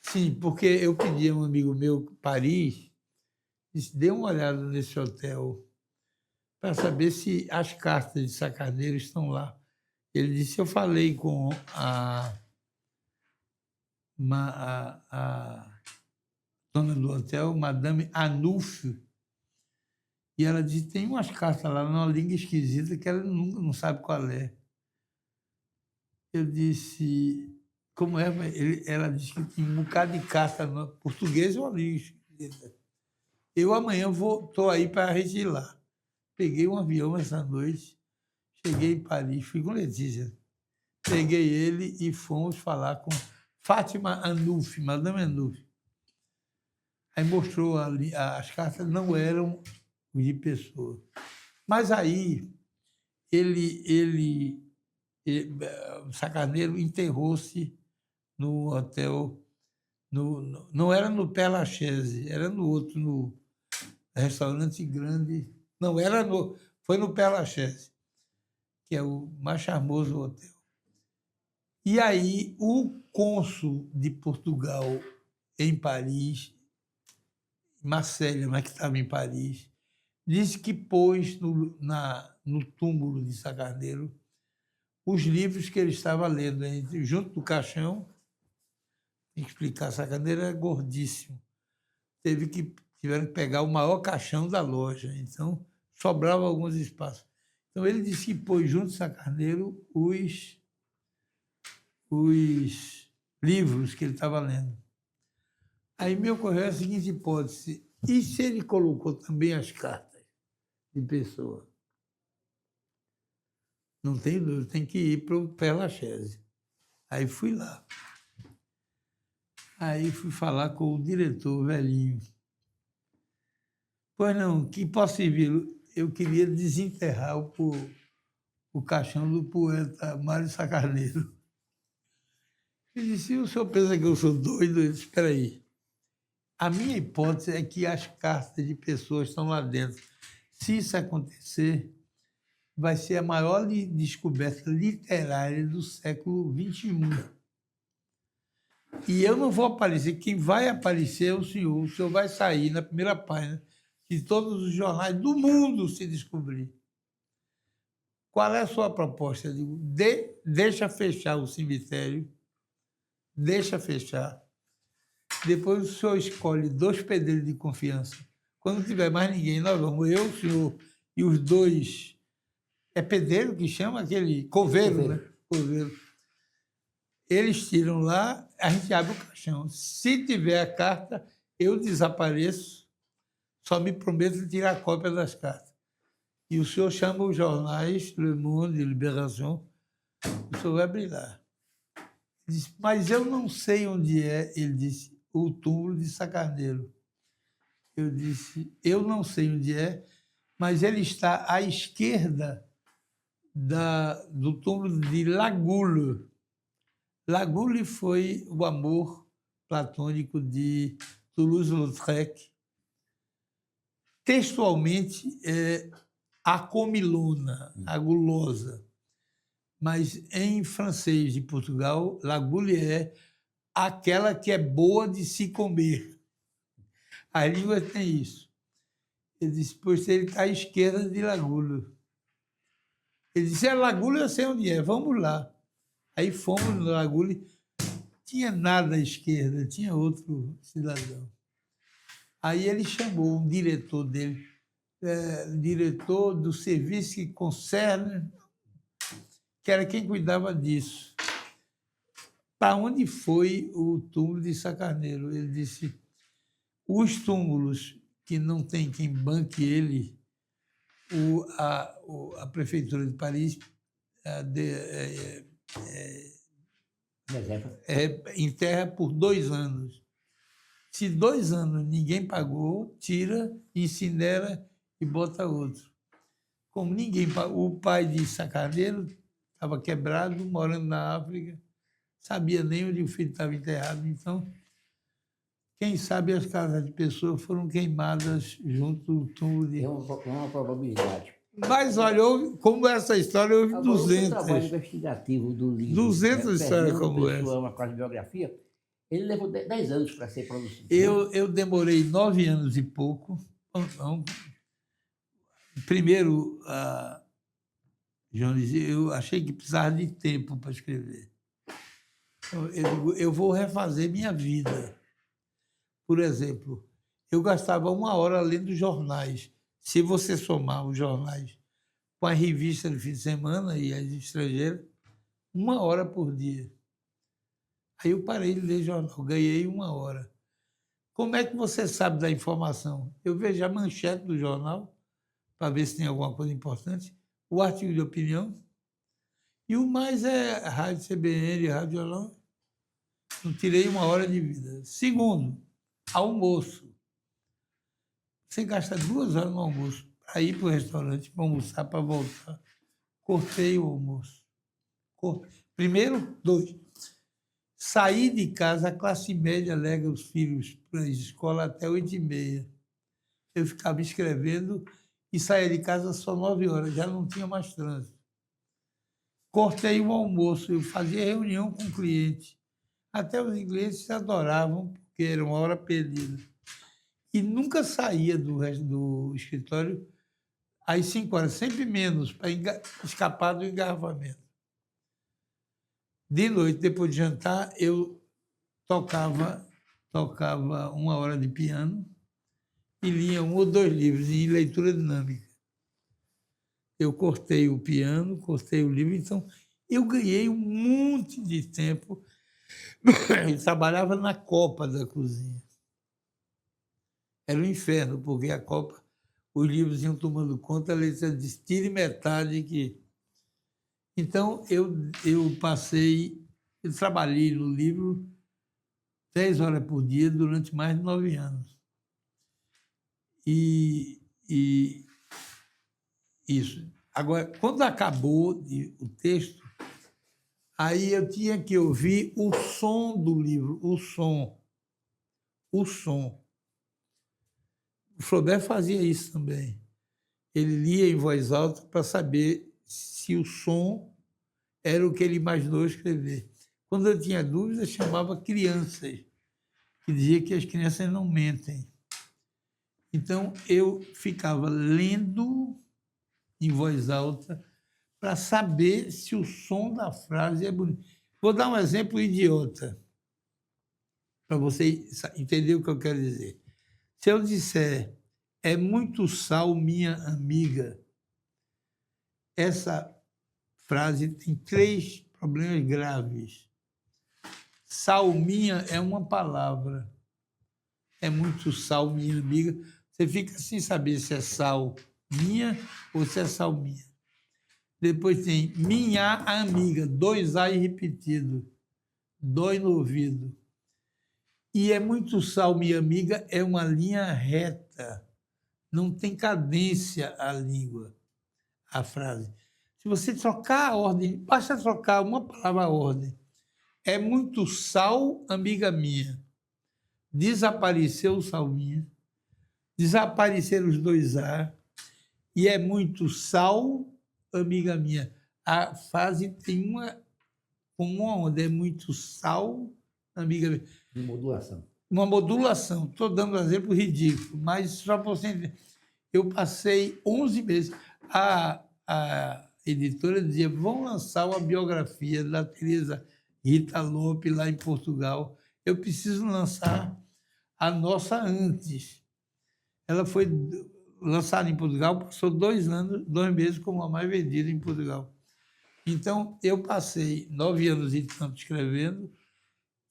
Speaker 2: Sim, porque eu pedi a um amigo meu, Paris, disse, dê uma olhada nesse hotel para saber se as cartas de Sacarneiro estão lá. Ele disse, eu falei com a dona do hotel, Madame Anouf, e ela disse, tem umas cartas lá numa língua esquisita que ela não sabe qual é. Eu disse, como é? Ela disse que tinha um bocado de carta no português ou uma língua esquisita. Eu amanhã estou aí para lá. Peguei um avião essa noite, cheguei em Paris, fui com Letícia. Peguei ele e fomos falar com Fátima Anouf, Madame Anouf. Aí mostrou ali, as cartas não eram de Pessoa. Mas aí Sacarneiro enterrou-se no hotel, não era no Père Lachaise, era no outro, no restaurante grande. Não, foi no Père Lachaise, que é o mais charmoso hotel. E aí o cônsul de Portugal em Paris, Marcélia, mas que estava em Paris, disse que pôs no túmulo de Sá Carneiro os livros que ele estava lendo, junto do caixão. Tem que explicar, Sá Carneiro era gordíssimo. Tiveram que pegar o maior caixão da loja, então sobrava alguns espaços. Então ele disse que pôs junto do Sá Carneiro os livros que ele estava lendo. Aí me ocorreu a seguinte hipótese: e se ele colocou também as cartas de pessoa? Não tem dúvida, tem que ir para o Père Lachaise. Aí fui lá. Aí fui falar com o diretor velhinho. Pois não, que posso servir? Eu queria desenterrar o caixão do poeta Mário Sá Carneiro. Ele disse: o senhor pensa que eu sou doido? Eu disse: espera aí. A minha hipótese é que as cartas de pessoas estão lá dentro. Se isso acontecer, vai ser a maior descoberta literária do século XXI. E eu não vou aparecer. Quem vai aparecer é o senhor. O senhor vai sair na primeira página de todos os jornais do mundo se descobrir. Qual é a sua proposta? Eu digo: deixa fechar o cemitério, deixa fechar. Depois o senhor escolhe 2 pedreiros de confiança. Quando não tiver mais ninguém, nós vamos, eu, o senhor e os 2. É pedreiro que chama aquele? Coveiro, né? Coveiro. Eles tiram lá, a gente abre o caixão. Se tiver a carta, eu desapareço, só me prometo tirar a cópia das cartas. E o senhor chama os jornais, Le Monde, Libération, o senhor vai brilhar. Ele disse: mas eu não sei onde é, ele disse, o túmulo de Sá Carneiro. Eu disse: eu não sei onde é, mas ele está à esquerda do túmulo de Lagulle. Lagulle foi o amor platônico de Toulouse-Lautrec. Textualmente, é a comilona, a gulosa. Mas em francês de Portugal, Lagulle é aquela que é boa de se comer. A língua tem isso. Ele disse: pois ele está à esquerda de Lagulle. Ele disse: é Lagulle, eu sei onde é, vamos lá. Aí fomos no Lagulle, tinha nada à esquerda, tinha outro cidadão. Aí ele chamou um diretor dele, diretor do serviço que concerne, que era quem cuidava disso. Para onde foi o túmulo de Sá Carneiro? Ele disse: os túmulos que não tem quem banque ele, a Prefeitura de Paris enterra por 2 anos. Se 2 anos ninguém pagou, tira, incinera e bota outro. Como ninguém pagou, o pai de Sá Carneiro estava quebrado, morando na África, sabia nem onde o filho estava enterrado. Então, quem sabe as casas de pessoas foram queimadas junto do túmulo de...
Speaker 1: É uma probabilidade.
Speaker 2: Mas olha, como essa história, houve
Speaker 1: Agora,
Speaker 2: 200.
Speaker 1: o trabalho investigativo do livro...
Speaker 2: 200 histórias como
Speaker 1: essa. Uma quase biografia, ele levou 10 anos para ser produzido.
Speaker 2: Eu demorei 9 anos e pouco. Primeiro, Jones, eu achei que precisava de tempo para escrever. Eu digo: eu vou refazer minha vida. Por exemplo, eu gastava 1 hora lendo jornais. Se você somar os jornais com a revista do fim de semana e as estrangeiras, 1 hora por dia. Aí eu parei de ler jornal, ganhei 1 hora. Como é que você sabe da informação? Eu vejo a manchete do jornal, para ver se tem alguma coisa importante, o artigo de opinião, e o mais é a Rádio CBN, Rádio Jornal. Não tirei 1 hora de vida. Segundo, almoço. Você gasta 2 horas no almoço para ir para o restaurante, para almoçar, para voltar. Cortei o almoço. Primeiro, 2. Saí de casa, a classe média leva os filhos para a escola até 8h30. Eu ficava escrevendo e saía de casa só 9 horas, já não tinha mais trânsito. Cortei o almoço, eu fazia reunião com o cliente. Até os ingleses adoravam, porque porque era uma hora perdida. E nunca saía do escritório às 5 horas, sempre menos, para escapar do engarrafamento. De noite, depois de jantar, eu tocava 1 hora de piano e lia 1 ou 2 livros em leitura dinâmica. Eu cortei o piano, cortei o livro, então eu ganhei um monte de tempo. Eu trabalhava na copa da cozinha. Era um inferno, porque a copa, os livros iam tomando conta, a letra diz, tire metade que... Então, eu trabalhei no livro 10 horas por dia durante mais de 9 anos. E isso. Agora, quando acabou o texto, aí eu tinha que ouvir o som do livro, o som. O Flaubert fazia isso também. Ele lia em voz alta para saber se o som era o que ele imaginou escrever. Quando eu tinha dúvidas, chamava crianças, que dizia que as crianças não mentem. Então, eu ficava lendo em voz alta para saber se o som da frase é bonito. Vou dar um exemplo idiota, para você entender o que eu quero dizer. Se eu disser, é muito sal, minha amiga, essa frase tem 3 problemas graves. Salminha é uma palavra. É muito sal, minha amiga. Você fica sem saber se é sal minha ou se é salminha. Depois tem minha amiga, 2 A repetido. Dói no ouvido. E é muito sal, minha amiga, é uma linha reta. Não tem cadência a língua, a frase. Se você trocar a ordem, basta trocar uma palavra a ordem. É muito sal, amiga minha. Desapareceu o salminha. Desapareceram os 2 A. E é muito sal, amiga minha. A frase tem uma onda. É muito sal, amiga minha.
Speaker 1: De modulação.
Speaker 2: Uma modulação. Estou dando um exemplo ridículo, mas só para você entender. Eu passei 11 meses. A editora dizia, vão lançar uma biografia da Teresa Rita Lope lá em Portugal. Eu preciso lançar a nossa antes. Ela foi lançada em Portugal, passou 2 meses como a mais vendida em Portugal. Então, eu passei 9 anos e tanto escrevendo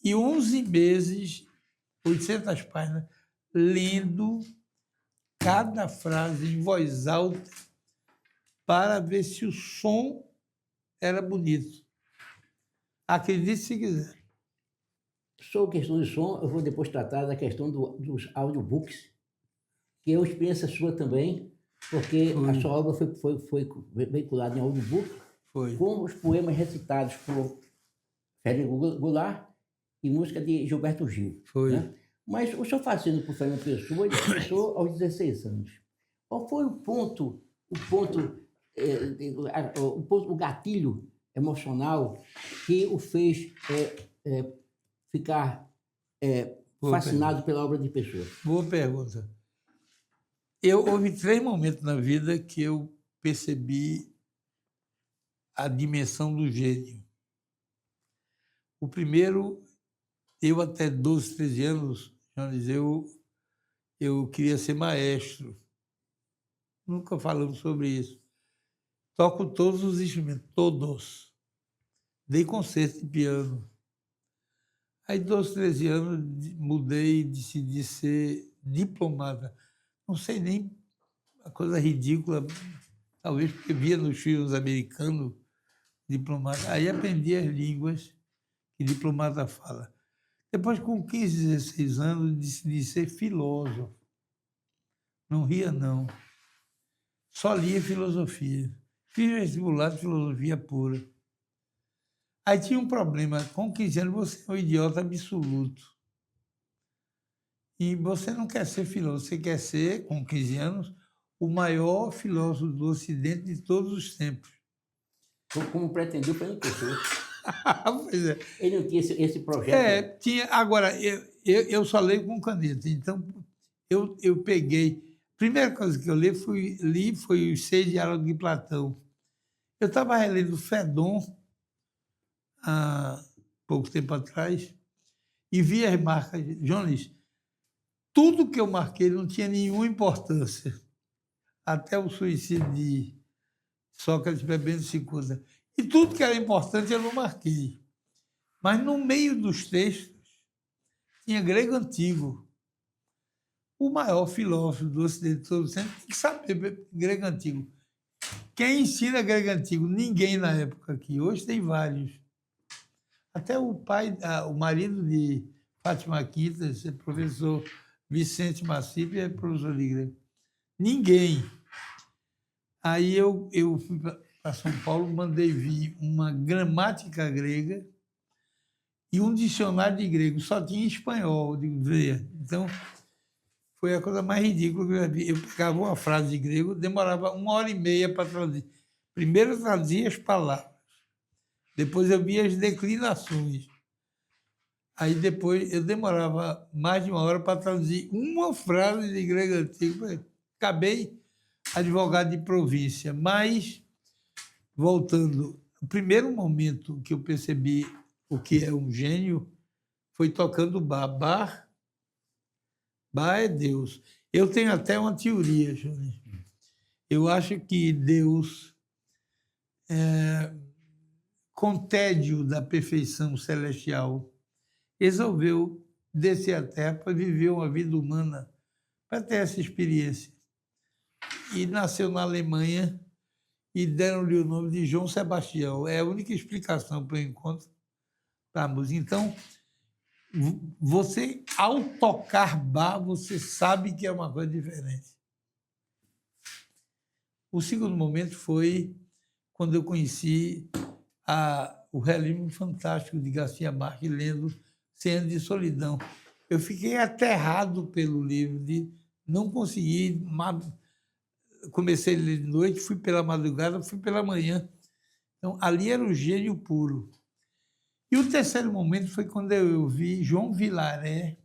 Speaker 2: e 11 meses, 800 páginas, lendo cada frase em voz alta para ver se o som era bonito. Acredite se quiser.
Speaker 1: Sobre questão de som, eu vou depois tratar da questão dos audiobooks, que é uma experiência sua também, porque a sua obra foi veiculada em audiobook, com os poemas recitados por Fernando Goulart e música de Gilberto Gil. Né? Mas o senhor fazendo por Fernando Pessoa, ele começou aos 16 anos. Qual foi o gatilho emocional que o fez ficar fascinado pela obra de Pessoa?
Speaker 2: Boa pergunta. Houve 3 momentos na vida que eu percebi a dimensão do gênio. O primeiro, eu até 12, 13 anos, eu queria ser maestro. Nunca falamos sobre isso. Toco todos os instrumentos, todos. Dei concerto de piano. Aí, 12, 13 anos, mudei e decidi ser diplomata. Não sei nem, uma coisa ridícula, talvez porque via nos filmes americanos, diplomata. Aí aprendi as línguas que diplomata fala. Depois, com 15, 16 anos, decidi ser filósofo. Não ria, não. Só lia filosofia. Fiz vestibular de filosofia pura. Aí tinha um problema. Com 15 anos, você é um idiota absoluto. E você não quer ser filósofo, você quer ser, com 15 anos, o maior filósofo do Ocidente de todos os tempos.
Speaker 1: Como pretendeu Fernando Pessoa.
Speaker 2: Pois é.
Speaker 1: Ele não tinha esse projeto.
Speaker 2: Tinha. Agora, eu só leio com caneta, então eu peguei. A primeira coisa que eu li foi os 6 Diálogos de Platão. Eu estava relendo Fedon há pouco tempo atrás e vi as marcas. Jones, tudo que eu marquei não tinha nenhuma importância. Até o suicídio de Sócrates bebendo cicuta. E tudo que era importante eu não marquei. Mas no meio dos textos tinha grego antigo. O maior filósofo do Ocidente todo sempre tem que saber grego antigo. Quem ensina grego antigo? Ninguém na época aqui. Hoje tem vários. Até o marido de Fátima Quintas, é professor Vicente Macipe, é professor de grego. Ninguém. Aí eu fui para São Paulo, mandei vir uma gramática grega e um dicionário de grego. Só tinha espanhol. Eu digo, veja. Então, foi a coisa mais ridícula que eu já vi. Eu pegava uma frase de grego, demorava 1h30 para traduzir. Primeiro eu traduzia as palavras, depois eu via as declinações. Aí depois eu demorava mais de 1 hora para traduzir uma frase de grego antigo. Acabei advogado de província. Mas, voltando, o primeiro momento que eu percebi o que é um gênio foi tocando bar. Bar é Deus. Eu tenho até uma teoria, Júnior. Eu acho que Deus, com tédio da perfeição celestial, resolveu descer à Terra para viver uma vida humana, para ter essa experiência. E nasceu na Alemanha e deram-lhe o nome de João Sebastião. É a única explicação para o encontro da música. Então, você, ao tocar bar, você sabe que é uma coisa diferente. O segundo momento foi quando eu conheci o realismo fantástico de Garcia Marques, lendo 100 Anos de Solidão. Eu fiquei aterrado pelo livro, de não conseguir. Comecei a ler de noite, fui pela madrugada, fui pela manhã. Então, ali era o gênio puro. E o terceiro momento foi quando eu vi João Vilaré,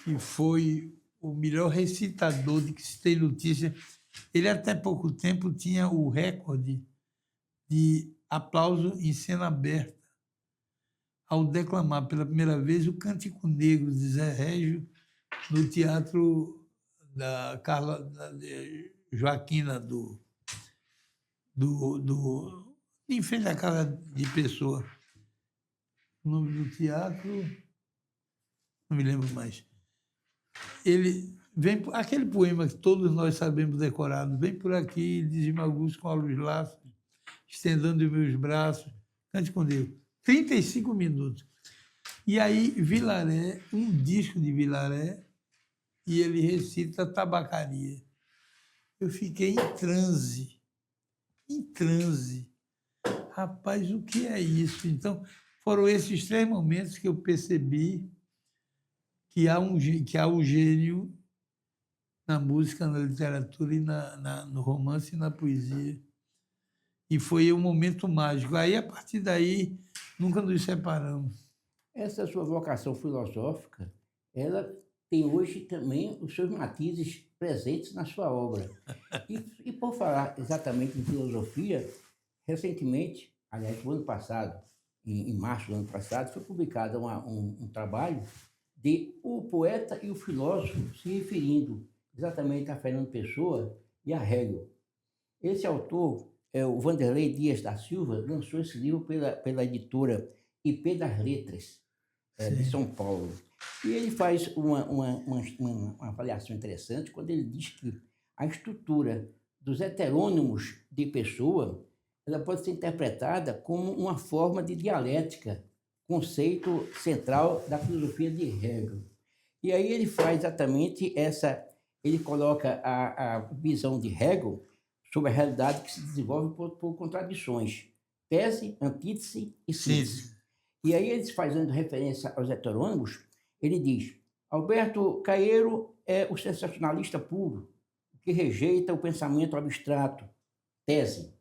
Speaker 2: que foi o melhor recitador de que se tem notícia. Ele, até pouco tempo, tinha o recorde de aplauso em cena aberta ao declamar pela primeira vez o Cântico Negro de Zé Régio no Teatro da Joaquina, em frente à casa de Pessoa. O nome do teatro, não me lembro mais. Ele vem, aquele poema que todos nós sabemos decorado, vem por aqui, dizia Augusto com a luz laços, estendendo os meus braços, cante com Deus. 35 minutos. E aí, Vilaré, um disco de Vilaré, e ele recita Tabacaria. Eu fiquei em transe. Em transe. Rapaz, o que é isso? Então, foram esses 3 momentos que eu percebi que há um gênio na música, na literatura, e no romance e na poesia. E foi um momento mágico. Aí, a partir daí, nunca nos separamos.
Speaker 1: Essa sua vocação filosófica, ela tem hoje também os seus matizes presentes na sua obra. E por falar exatamente em filosofia, recentemente, aliás, no ano passado, em março do ano passado, foi publicado um trabalho de o poeta e o filósofo se referindo exatamente a Fernando Pessoa e a Hegel. Esse autor, o Vanderlei Dias da Silva, lançou esse livro pela editora IP das Letras, de São Paulo. E ele faz uma avaliação interessante quando ele diz que a estrutura dos heterônimos de Pessoa ela pode ser interpretada como uma forma de dialética, conceito central da filosofia de Hegel. E aí ele faz exatamente ele coloca a visão de Hegel sobre a realidade que se desenvolve por contradições, tese, antítese e síntese. E aí ele, fazendo referência aos heterônimos, ele diz: Alberto Caeiro é o sensacionalista puro, que rejeita o pensamento abstrato, tese.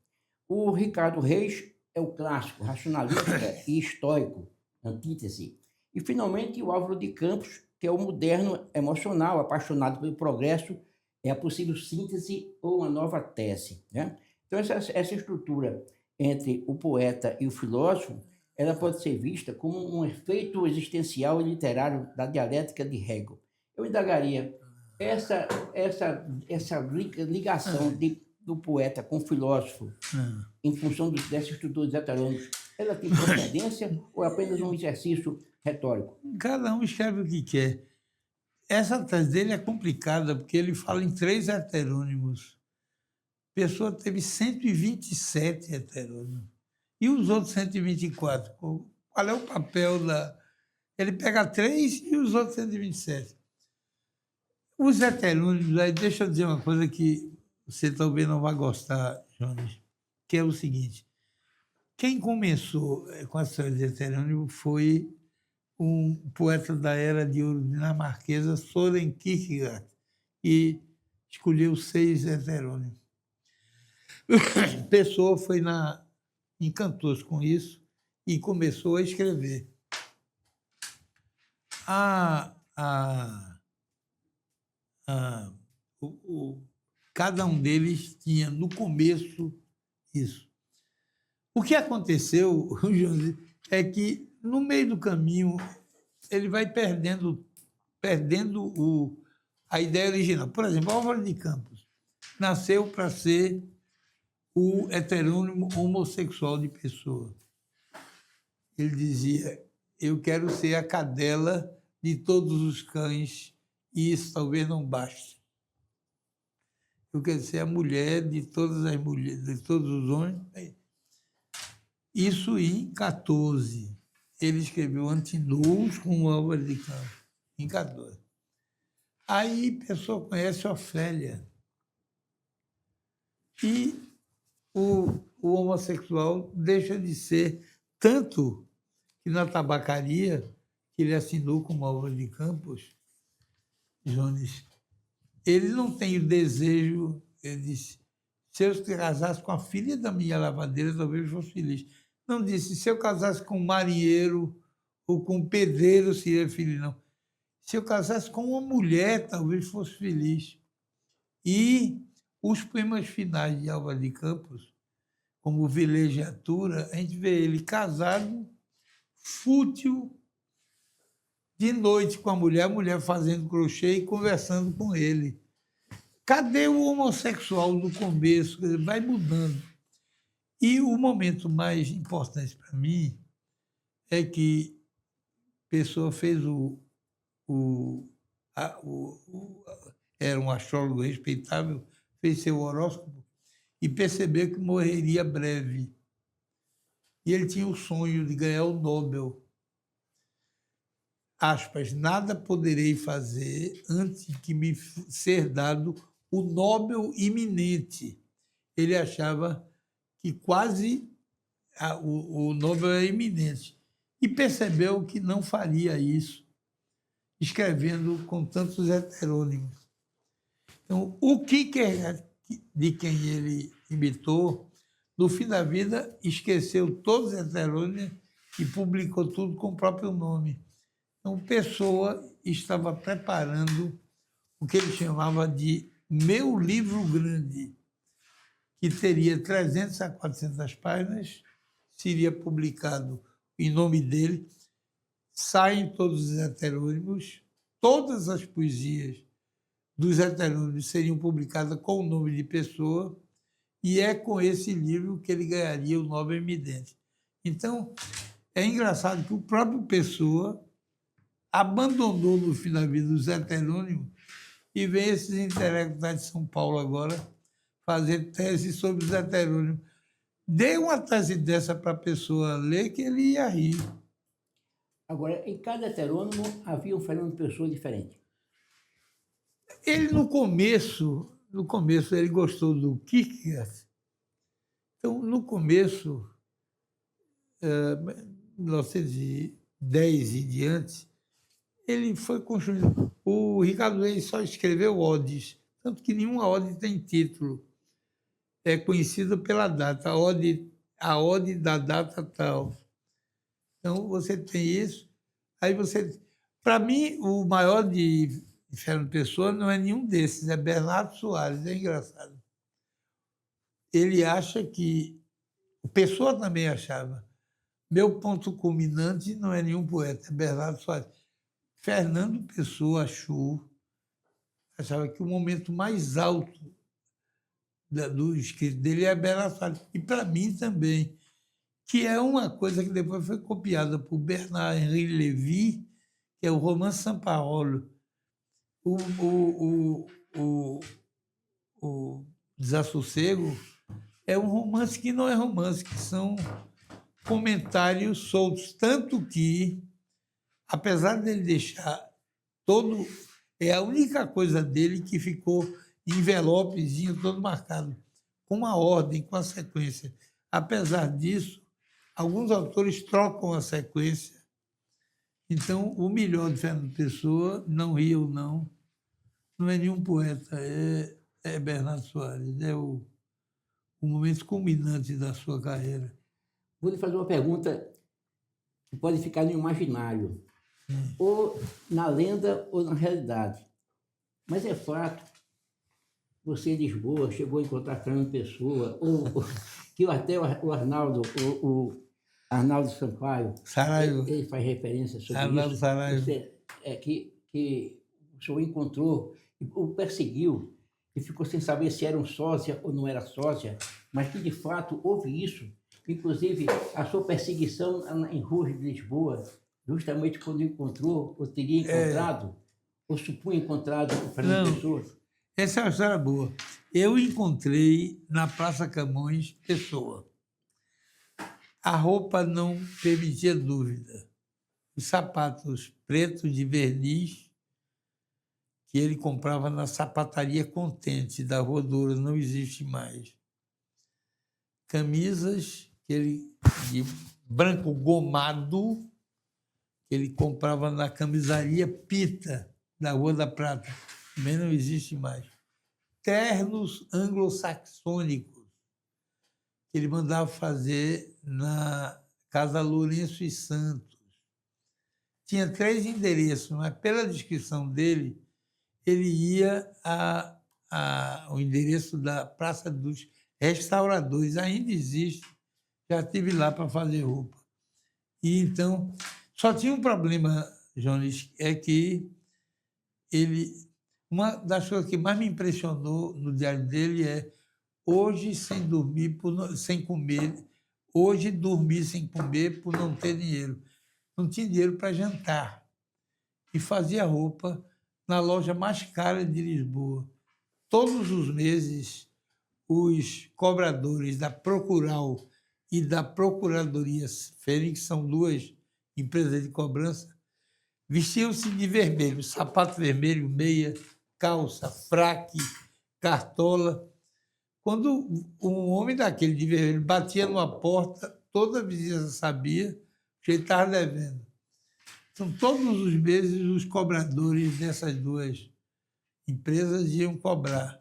Speaker 1: O Ricardo Reis é o clássico, racionalista e estoico, antítese. E, finalmente, o Álvaro de Campos, que é o moderno emocional, apaixonado pelo progresso, é a possível síntese ou uma nova tese, né? Então, essa estrutura entre o poeta e o filósofo, ela pode ser vista como um efeito existencial e literário da dialética de Hegel. Eu indagaria essa, essa ligação do poeta com o filósofo em função dessas estruturas heterônomas, ela tem procedência ou é apenas um exercício retórico?
Speaker 2: Cada um escreve o que quer. Essa tese dele é complicada, porque ele fala em 3 heterônimos. A pessoa teve 127 heterônimos. E os outros 124? Qual é o papel da... Ele pega 3 e os outros 127. Os heterônimos, aí deixa eu dizer uma coisa que você talvez não vá gostar, Jones, que é o seguinte. Quem começou com a história de heterônimo foi um poeta da Era de Ouro dinamarquesa, Søren Kierkegaard, que escolheu 6 heterônimos. Pessoa foi encantou-se com isso e começou a escrever. Cada um deles tinha, no começo, isso. O que aconteceu, José, é que, no meio do caminho, ele vai perdendo a ideia original. Por exemplo, Álvaro de Campos nasceu para ser o heterônimo homossexual de Pessoa. Ele dizia, eu quero ser a cadela de todos os cães e isso talvez não baste. Eu quero ser a mulher de todas as mulheres, de todos os homens. Isso em 14. Ele escreveu Antinous com o Álvaro de Campos, em 14. Aí a pessoa conhece Ofélia. E o homossexual deixa de ser tanto que na tabacaria que ele assinou com o Álvaro de Campos, Jones, ele não tem o desejo, ele disse, se eu casasse com a filha da minha lavadeira, talvez eu fosse feliz. Não disse, se eu casasse com um marinheiro ou com um pedreiro, seria feliz, não. Se eu casasse com uma mulher, talvez fosse feliz. E os poemas finais de Álvaro de Campos, como Velegiatura, a gente vê ele casado, fútil, de noite com a mulher fazendo crochê e conversando com ele. Cadê o homossexual no começo? Vai mudando. E o momento mais importante para mim é que a pessoa fez era um astrólogo respeitável, fez seu horóscopo e percebeu que morreria breve. E ele tinha o sonho de ganhar o Nobel. Aspas, nada poderei fazer antes de me ser dado o Nobel iminente. Ele achava que quase o Nobel era iminente. E percebeu que não faria isso, escrevendo com tantos heterônimos. Então, o que de quem ele imitou, no fim da vida, esqueceu todos os heterônimos e publicou tudo com o próprio nome. Então, Pessoa estava preparando o que ele chamava de Meu Livro Grande, que teria 300 a 400 páginas, seria publicado em nome dele, saem todos os heterônimos, todas as poesias dos heterônimos seriam publicadas com o nome de Pessoa, e é com esse livro que ele ganharia o Nobel Eminente. Então, é engraçado que o próprio Pessoa abandonou no fim da vida os heterônimos e vem esses intelectuais de São Paulo agora fazer tese sobre os heterônimos. Dê uma tese dessa para a pessoa ler que ele ia rir.
Speaker 1: Agora, em cada heterônimo havia um Fernando Pessoa diferente.
Speaker 2: Ele, no começo, ele gostou do Kierkegaard. Então, no começo, 1910 e diante, ele foi construindo. O Ricardo Reis só escreveu odes, tanto que nenhuma ode tem título. É conhecida pela data. A ode a ordem da data tal. Então, você tem isso. Aí você... Para mim, o maior de Fernando Pessoa não é nenhum desses, é Bernardo Soares. É engraçado. Ele acha que... O Pessoa também achava. Meu ponto culminante não é nenhum poeta, é Bernardo Soares. Fernando Pessoa achava que o momento mais alto do escrito dele é Bernardo Soares. E para mim também, que é uma coisa que depois foi copiada por Bernard Henri Lévy, que é o romance São Paulo. O Desassossego é um romance que não é romance, que são comentários soltos. Tanto que, apesar dele deixar todo... É a única coisa dele que ficou em envelopezinho todo marcado, com uma ordem, com a sequência. Apesar disso, alguns autores trocam a sequência. Então, o melhor de Fernando Pessoa, não ria ou não é nenhum poeta, é Bernardo Soares. É o momento culminante da sua carreira.
Speaker 1: Vou lhe fazer uma pergunta que pode ficar no imaginário, ou na lenda ou na realidade. Mas é fato, você em Lisboa chegou a encontrar Fernando Pessoa, ou que até o Arnaldo, o Arnaldo Sampaio,
Speaker 2: Saraiva.
Speaker 1: ele faz referência sobre
Speaker 2: Arnaldo
Speaker 1: isso.
Speaker 2: Saraiva.
Speaker 1: Que o senhor encontrou, o perseguiu, e ficou sem saber se era um sócia ou não era sócia, mas que de fato houve isso. Inclusive, a sua perseguição em ruas de Lisboa, justamente quando encontrou, ou teria encontrado, ou supunha encontrado o Fernando Pessoa.
Speaker 2: Essa é uma história boa. Eu encontrei na Praça Camões Pessoa. A roupa não permitia dúvida. Os sapatos pretos de verniz que ele comprava na sapataria Contente, da Rua Doura, não existe mais. Camisas de branco gomado, que ele comprava na camisaria Pita, da Rua da Prata, também não existe mais. Ternos anglo-saxônicos, que ele mandava fazer na Casa Lourenço e Santos. Tinha 3 endereços, mas pela descrição dele, ele ia ao endereço da Praça dos Restauradores, ainda existe, já estive lá para fazer roupa. E então, só tinha um problema, Jones, é que uma das coisas que mais me impressionou no diário dele é hoje sem dormir, sem comer, hoje dormir sem comer por não ter dinheiro. Não tinha dinheiro para jantar. E fazia roupa na loja mais cara de Lisboa. Todos os meses, os cobradores da Procural e da Procuradoria Fênix, que são 2 empresas de cobrança, vestiam-se de vermelho, sapato vermelho, meia, calça, fraque, cartola. Quando um homem daquele de vermelho batia numa porta, toda a vizinhança sabia que ele estava devendo. Então, todos os meses, os cobradores dessas 2 empresas iam cobrar.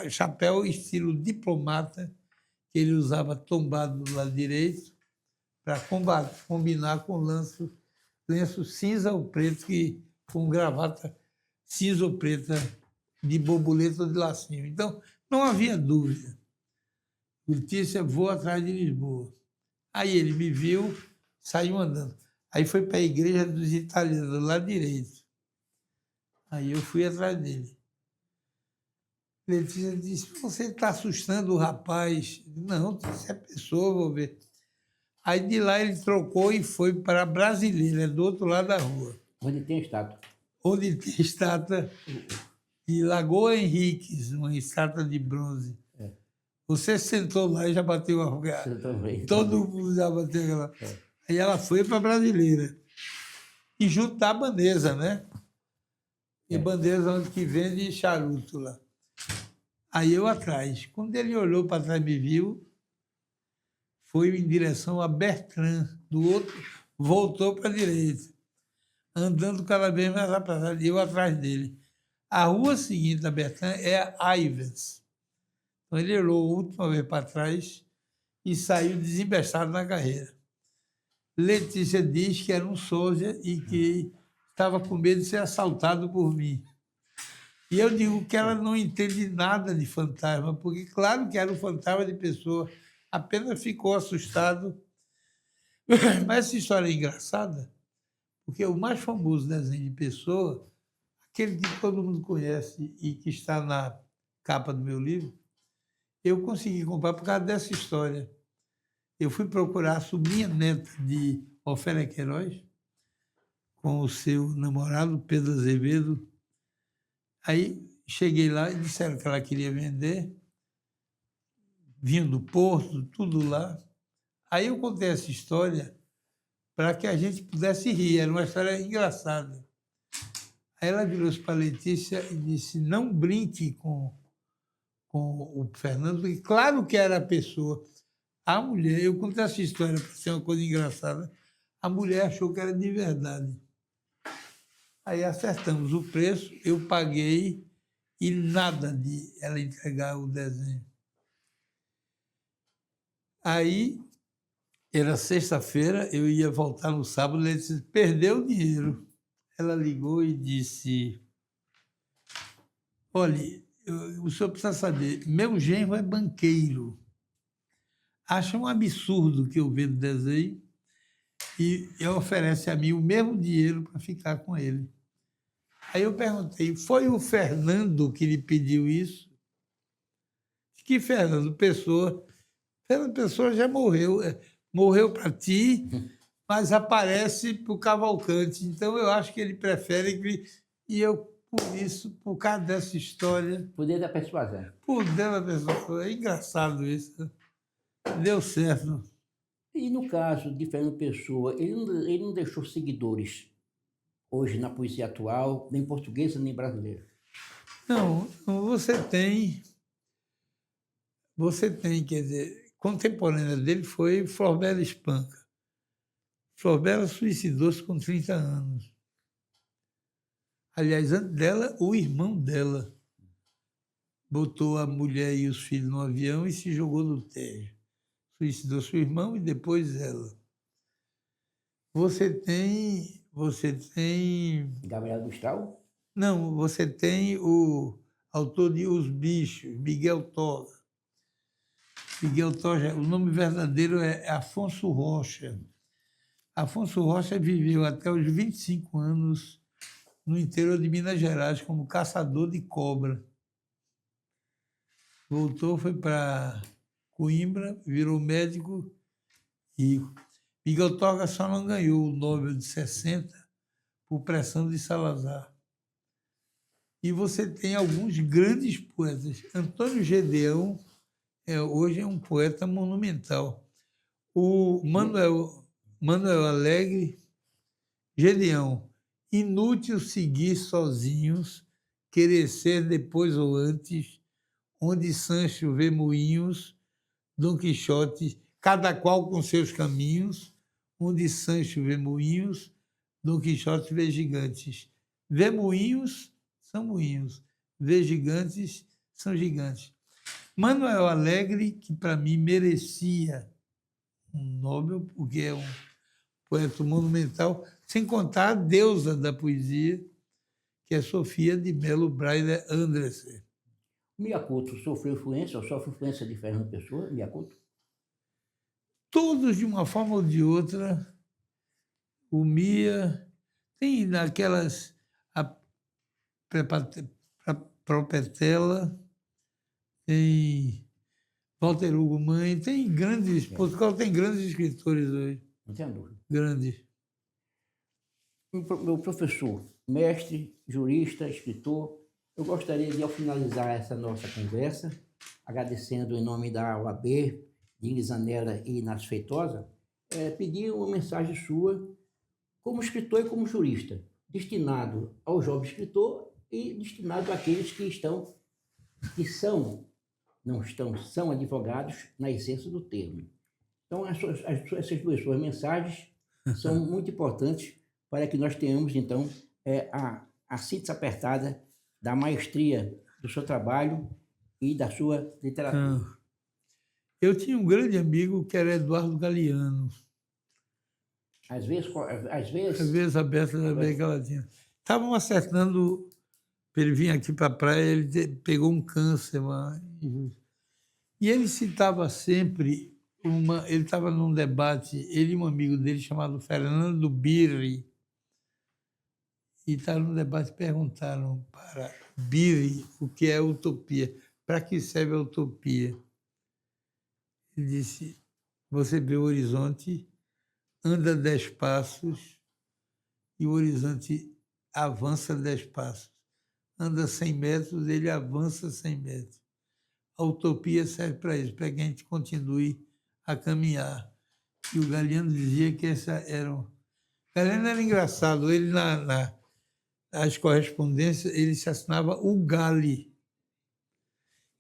Speaker 2: Chapéu estilo diplomata, que ele usava tombado do lado direito, para combinar com lenço cinza ou preto, com gravata cinza ou preta de borboleta ou de lacinho. Então, não havia dúvida. Letícia, vou atrás de Lisboa. Aí ele me viu, saiu andando. Aí foi para a igreja dos italianos, do lado direito. Aí eu fui atrás dele. Letícia disse, você está assustando o rapaz. Não, isso é pessoa, vou ver. Aí de lá ele trocou e foi para a Brasileira, do outro lado da rua.
Speaker 1: Onde tem a estátua.
Speaker 2: Onde tem estátua de Lagoa Henriques, uma estátua de bronze. Você sentou lá e já bateu a rua. Todo mundo já bateu lá. Aí ela foi para a Brasileira. E junto da Bandeza, né? E Bandeza onde que vende charuto lá. Aí eu atrás. Quando ele olhou para trás e me viu, foi em direção a Bertrand, do outro, voltou para a direita, andando cada vez mais atrás, e eu atrás dele. A rua seguinte da Bertrand é a Ivens. Então ele olhou a última vez para trás e saiu desembestado na carreira. Letícia diz que era um sósia e que estava com medo de ser assaltado por mim. E eu digo que ela não entende nada de fantasma, porque claro que era um fantasma de pessoa, apenas ficou assustado. Mas essa história é engraçada, porque o mais famoso desenho de pessoa, aquele que todo mundo conhece e que está na capa do meu livro, eu consegui comprar por causa dessa história. Eu fui procurar a sobrinha neta de Ofélia Queiroz, com o seu namorado, Pedro Azevedo. Aí cheguei lá e disseram que ela queria vender, vinha do Porto, tudo lá. Aí eu contei essa história para que a gente pudesse rir, era uma história engraçada. Aí ela virou-se para a Letícia e disse, não brinque com o Fernando, porque claro que era a pessoa. A mulher, eu contei essa história para ser uma coisa engraçada, a mulher achou que era de verdade. Aí acertamos o preço, eu paguei e nada de ela entregar o desenho. Aí, era sexta-feira, eu ia voltar no sábado, ela disse, perdeu o dinheiro. Ela ligou e disse, olha, o senhor precisa saber, meu genro é banqueiro. Acha um absurdo que eu vendo desenho e oferece a mim o mesmo dinheiro para ficar com ele. Aí eu perguntei, foi o Fernando que lhe pediu isso? Que Fernando Pessoa? Fernando Pessoa já morreu, morreu para ti, mas aparece para o Cavalcante. Então eu acho que ele prefere que... E eu, por isso, por causa dessa história...
Speaker 1: Poder da persuasão.
Speaker 2: Poder da pessoa. É engraçado isso. Deu certo.
Speaker 1: E no caso de Fernando Pessoa, ele não deixou seguidores hoje na poesia atual, nem portuguesa, nem brasileira.
Speaker 2: Não, você tem, quer dizer, contemporânea dele foi Florbela Espanca. Florbela suicidou-se com 30 anos. Aliás, antes dela, o irmão dela botou a mulher e os filhos no avião e se jogou no Tejo. Suicidou-se o irmão e depois ela. Você tem...
Speaker 1: Gabriel Mistral?
Speaker 2: Não, você tem o autor de Os Bichos, Miguel Toga. Miguel Toga, o nome verdadeiro é Afonso Rocha. Afonso Rocha viveu até os 25 anos no interior de Minas Gerais como caçador de cobra. Voltou, foi para Coimbra, virou médico e Miguel Toga só não ganhou o Nobel de 60 por pressão de Salazar. E você tem alguns grandes poetas. Antônio Gedeão hoje é um poeta monumental. O Manuel Alegre, Gedeão, inútil seguir sozinhos, querer ser depois ou antes, onde Sancho vê moinhos, Dom Quixote, cada qual com seus caminhos, onde Sancho vê moinhos, Dom Quixote vê gigantes. Vê moinhos, são moinhos. Vê gigantes, são gigantes. Manuel Alegre, que para mim merecia um Nobel, porque é um poeta monumental, sem contar a deusa da poesia, que é Sofia de Melo Braille Andressen.
Speaker 1: Miyakoto sofreu influência, ou sofre influência de Fernando Pessoa, Miyakoto?
Speaker 2: Todos, de uma forma ou de outra, o Mia tem naquelas... A Propetela, tem Walter Hugo Mãe, tem grandes... Portugal tem grandes escritores hoje.
Speaker 1: Não tenho dúvida.
Speaker 2: Grandes.
Speaker 1: Meu professor, mestre, jurista, escritor, eu gostaria de, ao finalizar essa nossa conversa, agradecendo em nome da OAB, de Irizanela e Inácio Feitosa, pedir uma mensagem sua como escritor e como jurista, destinado ao jovem escritor e destinado àqueles que são advogados na essência do termo. Então, essas duas mensagens são muito importantes para que nós tenhamos, então, a síntese apertada da maestria do seu trabalho e da sua literatura.
Speaker 2: Eu tinha um grande amigo que era Eduardo Galeano.
Speaker 1: Às vezes, às
Speaker 2: Às
Speaker 1: vezes,
Speaker 2: vezes a Berta da América Latina. Estavam acertando para ele vir aqui para a praia, ele pegou um câncer. E ele citava sempre ele estava num debate, ele e um amigo dele chamado Fernando Birri, e estava num debate, perguntaram para Birri o que é utopia, para que serve a utopia. Ele disse, você vê o horizonte, anda 10 passos e o horizonte avança 10 passos. Anda 100 metros, ele avança 100 metros. A utopia serve para isso, para que a gente continue a caminhar. E o Galeano dizia que essa era... Galeano era engraçado, ele nas correspondências, ele se assinava o Gale.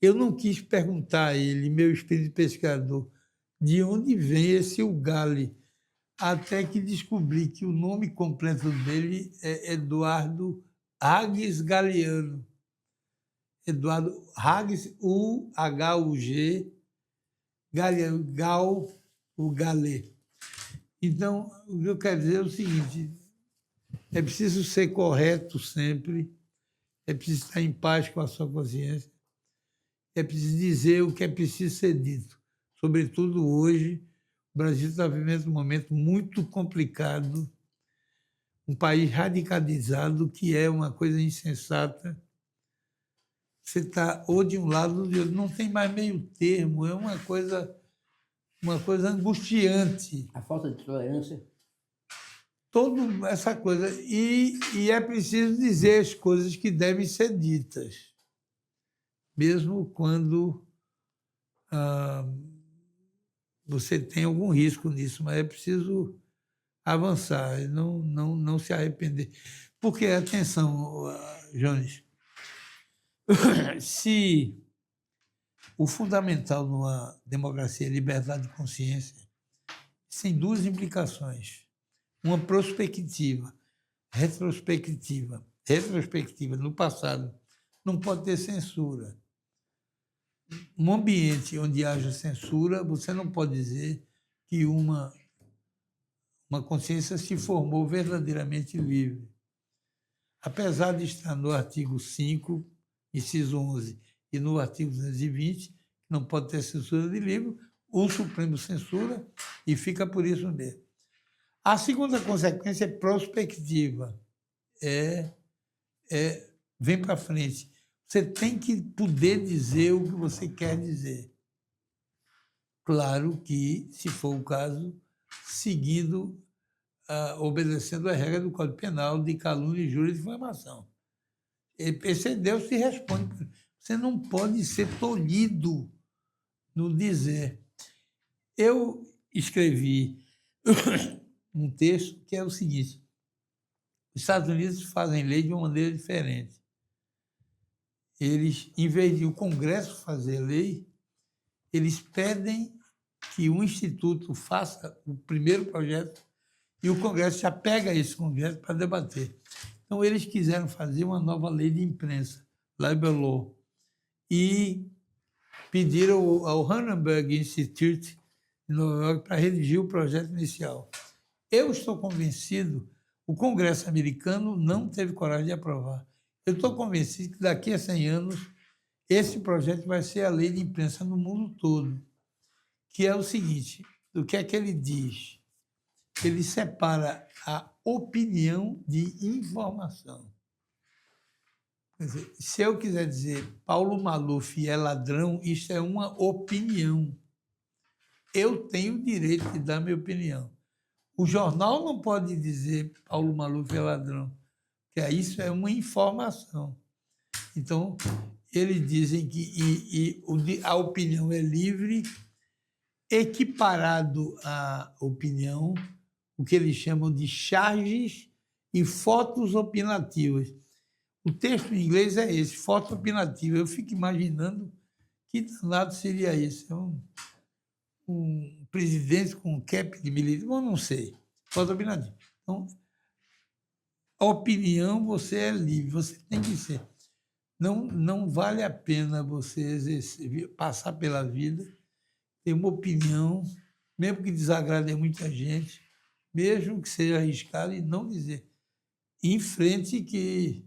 Speaker 2: Eu não quis perguntar a ele, meu espírito de pescador, de onde vem esse o Gale, até que descobri que o nome completo dele é Eduardo Hages Galeano. Eduardo Hages, U-H-U-G, Galeano, Gal, o Galê. Então, o que eu quero dizer é o seguinte, é preciso ser correto sempre, é preciso estar em paz com a sua consciência, é preciso dizer o que é preciso ser dito. Sobretudo hoje, o Brasil está vivendo um momento muito complicado, um país radicalizado, que é uma coisa insensata. Você está ou de um lado ou de outro, não tem mais meio termo, é uma coisa angustiante.
Speaker 1: a falta de tolerância.
Speaker 2: Toda essa coisa. E é preciso dizer as coisas que devem ser ditas, mesmo quando você tem algum risco nisso, mas é preciso avançar e não se arrepender. Porque, atenção, Jones, se o fundamental numa democracia é liberdade de consciência, tem duas implicações. Uma prospectiva, retrospectiva no passado. Não pode ter censura. Um ambiente onde haja censura, você não pode dizer que uma consciência se formou verdadeiramente livre. Apesar de estar no artigo 5, inciso 11, e no artigo 220, que não pode ter censura de livro, o Supremo censura e fica por isso mesmo. A segunda consequência é prospectiva, vem para frente. Você tem que poder dizer o que você quer dizer. Claro que, se for o caso, seguindo, obedecendo a regra do Código Penal de calúnia, injúria e difamação. Excedeu, se responde. Você não pode ser tolhido no dizer. Eu escrevi um texto que é o seguinte: os Estados Unidos fazem lei de uma maneira diferente. Eles, em vez de o Congresso fazer lei, eles pedem que o Instituto faça o primeiro projeto e o Congresso já pega esse Congresso para debater. Então, eles quiseram fazer uma nova lei de imprensa, Libel Law, e pediram ao Annenberg Institute de Nova York para redigir o projeto inicial. Eu estou convencido, o Congresso americano não teve coragem de aprovar. Eu estou convencido que daqui a 100 anos esse projeto vai ser a lei de imprensa no mundo todo, que é o seguinte: o que é que ele diz? Ele separa a opinião de informação. Quer dizer, se eu quiser dizer Paulo Maluf é ladrão, isso é uma opinião. Eu tenho o direito de dar minha opinião. O jornal não pode dizer Paulo Maluf é ladrão, porque isso é uma informação. Então, eles dizem que a opinião é livre, equiparado à opinião, o que eles chamam de charges e fotos opinativas. O texto em inglês é esse, foto opinativa. Eu fico imaginando que danado seria isso. É um presidente com cap de militar, eu não sei. Foto opinativa. Então, a opinião, você é livre, você tem que ser. Não vale a pena você passar pela vida ter uma opinião, mesmo que desagrade a muita gente, mesmo que seja arriscado, e não dizer. Em frente, que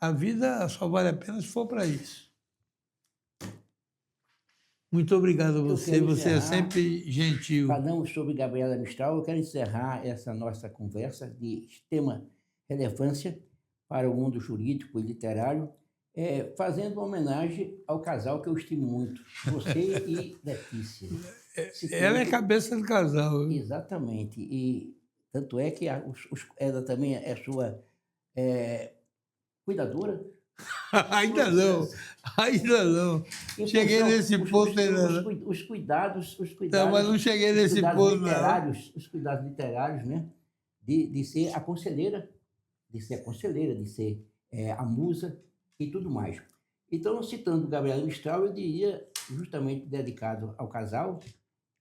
Speaker 2: a vida só vale a pena se for para isso. Muito obrigado a você, você é sempre gentil.
Speaker 1: Falamos sobre Gabriela Mistral. Eu quero encerrar essa nossa conversa de extrema relevância para o mundo jurídico e literário, fazendo uma homenagem ao casal que eu estimo muito, você e Letícia.
Speaker 2: Ela é cabeça do casal.
Speaker 1: Exatamente. E tanto é que ela também é sua cuidadora.
Speaker 2: Ainda não. Então, cheguei nesse ponto ainda.
Speaker 1: Os cuidados.
Speaker 2: Não, mas não cheguei nesse ponto, não.
Speaker 1: Os cuidados literários, né? De ser a conselheira, de ser a musa e tudo mais. Então, citando Gabriela Mistral, eu diria, justamente dedicado ao casal,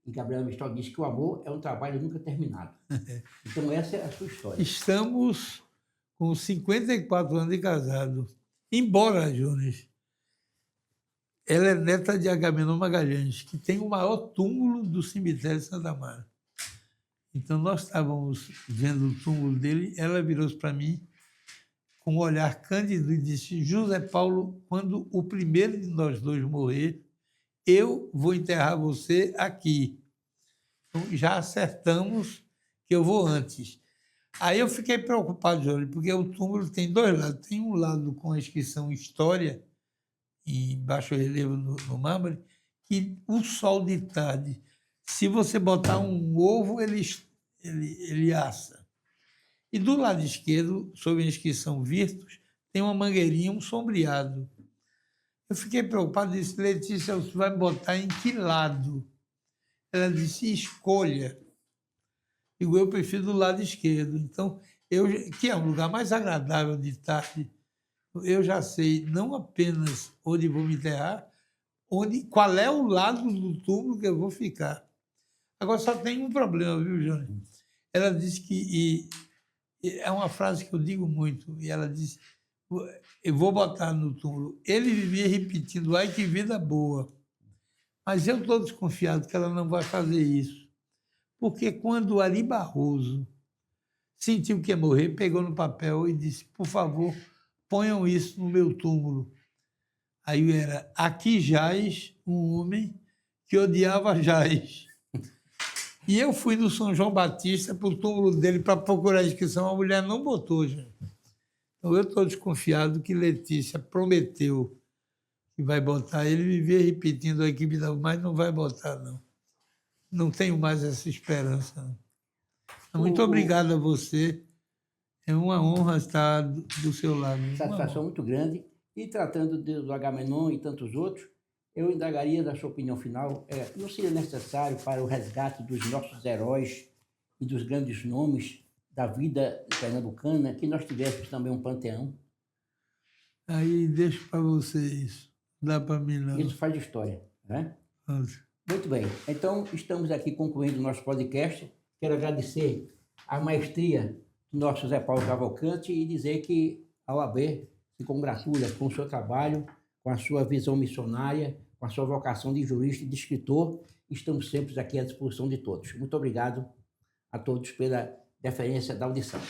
Speaker 1: e Gabriela Mistral diz que o amor é um trabalho nunca terminado. Então, essa é a sua história.
Speaker 2: Estamos com 54 anos de casado. Embora, Jones, ela é neta de Agamenon Magalhães, que tem o maior túmulo do cemitério de Santa Mara. Então, nós estávamos vendo o túmulo dele, ela virou-se para mim com um olhar cândido e disse: José Paulo, quando o primeiro de nós dois morrer, eu vou enterrar você aqui. Então, já acertamos que eu vou antes. Aí eu fiquei preocupado, Jones, porque o túmulo tem dois lados. Tem um lado com a inscrição História, em baixo relevo no mármore, que o sol de tarde, se você botar um ovo, ele assa. E do lado esquerdo, sob a inscrição Virtus, tem uma mangueirinha, um sombreado. Eu fiquei preocupado e disse: Letícia, você vai botar em que lado? Ela disse: escolha. Eu prefiro do lado esquerdo. Então, que é um lugar mais agradável de tarde, eu já sei não apenas onde vou me enterrar, qual é o lado do túmulo que eu vou ficar. Agora, só tem um problema, viu, Jônio? Ela disse que... é uma frase que eu digo muito, e ela disse: eu vou botar no túmulo. Ele vivia repetindo: ai, que vida boa. Mas eu estou desconfiado que ela não vai fazer isso. Porque quando Ari Barroso sentiu que ia morrer, pegou no papel e disse: por favor, ponham isso no meu túmulo. Aí era: aqui jaz um homem que odiava jaz. E eu fui no São João Batista para o túmulo dele para procurar a inscrição, a mulher não botou, gente. Então eu estou desconfiado que Letícia prometeu que vai botar. Ele vivia repetindo aqui, mas não vai botar, não. Não tenho mais essa esperança. Não. Muito obrigado a você. É uma honra estar do seu lado.
Speaker 1: Satisfação muito grande. E tratando do Agamenon e tantos outros, eu indagaria da sua opinião final, não seria necessário para o resgate dos nossos heróis e dos grandes nomes da vida pernambucana que nós tivéssemos também um panteão?
Speaker 2: Aí deixo para vocês. Não dá para mim, não.
Speaker 1: Isso faz história, né? Muito bem. Então, estamos aqui concluindo o nosso podcast. Quero agradecer a maestria do nosso Zé Paulo Cavalcante e dizer que a OAB se congratula com o seu trabalho, com a sua visão missionária, com a sua vocação de jurista e de escritor. Estamos sempre aqui à disposição de todos. Muito obrigado a todos pela deferência da audição.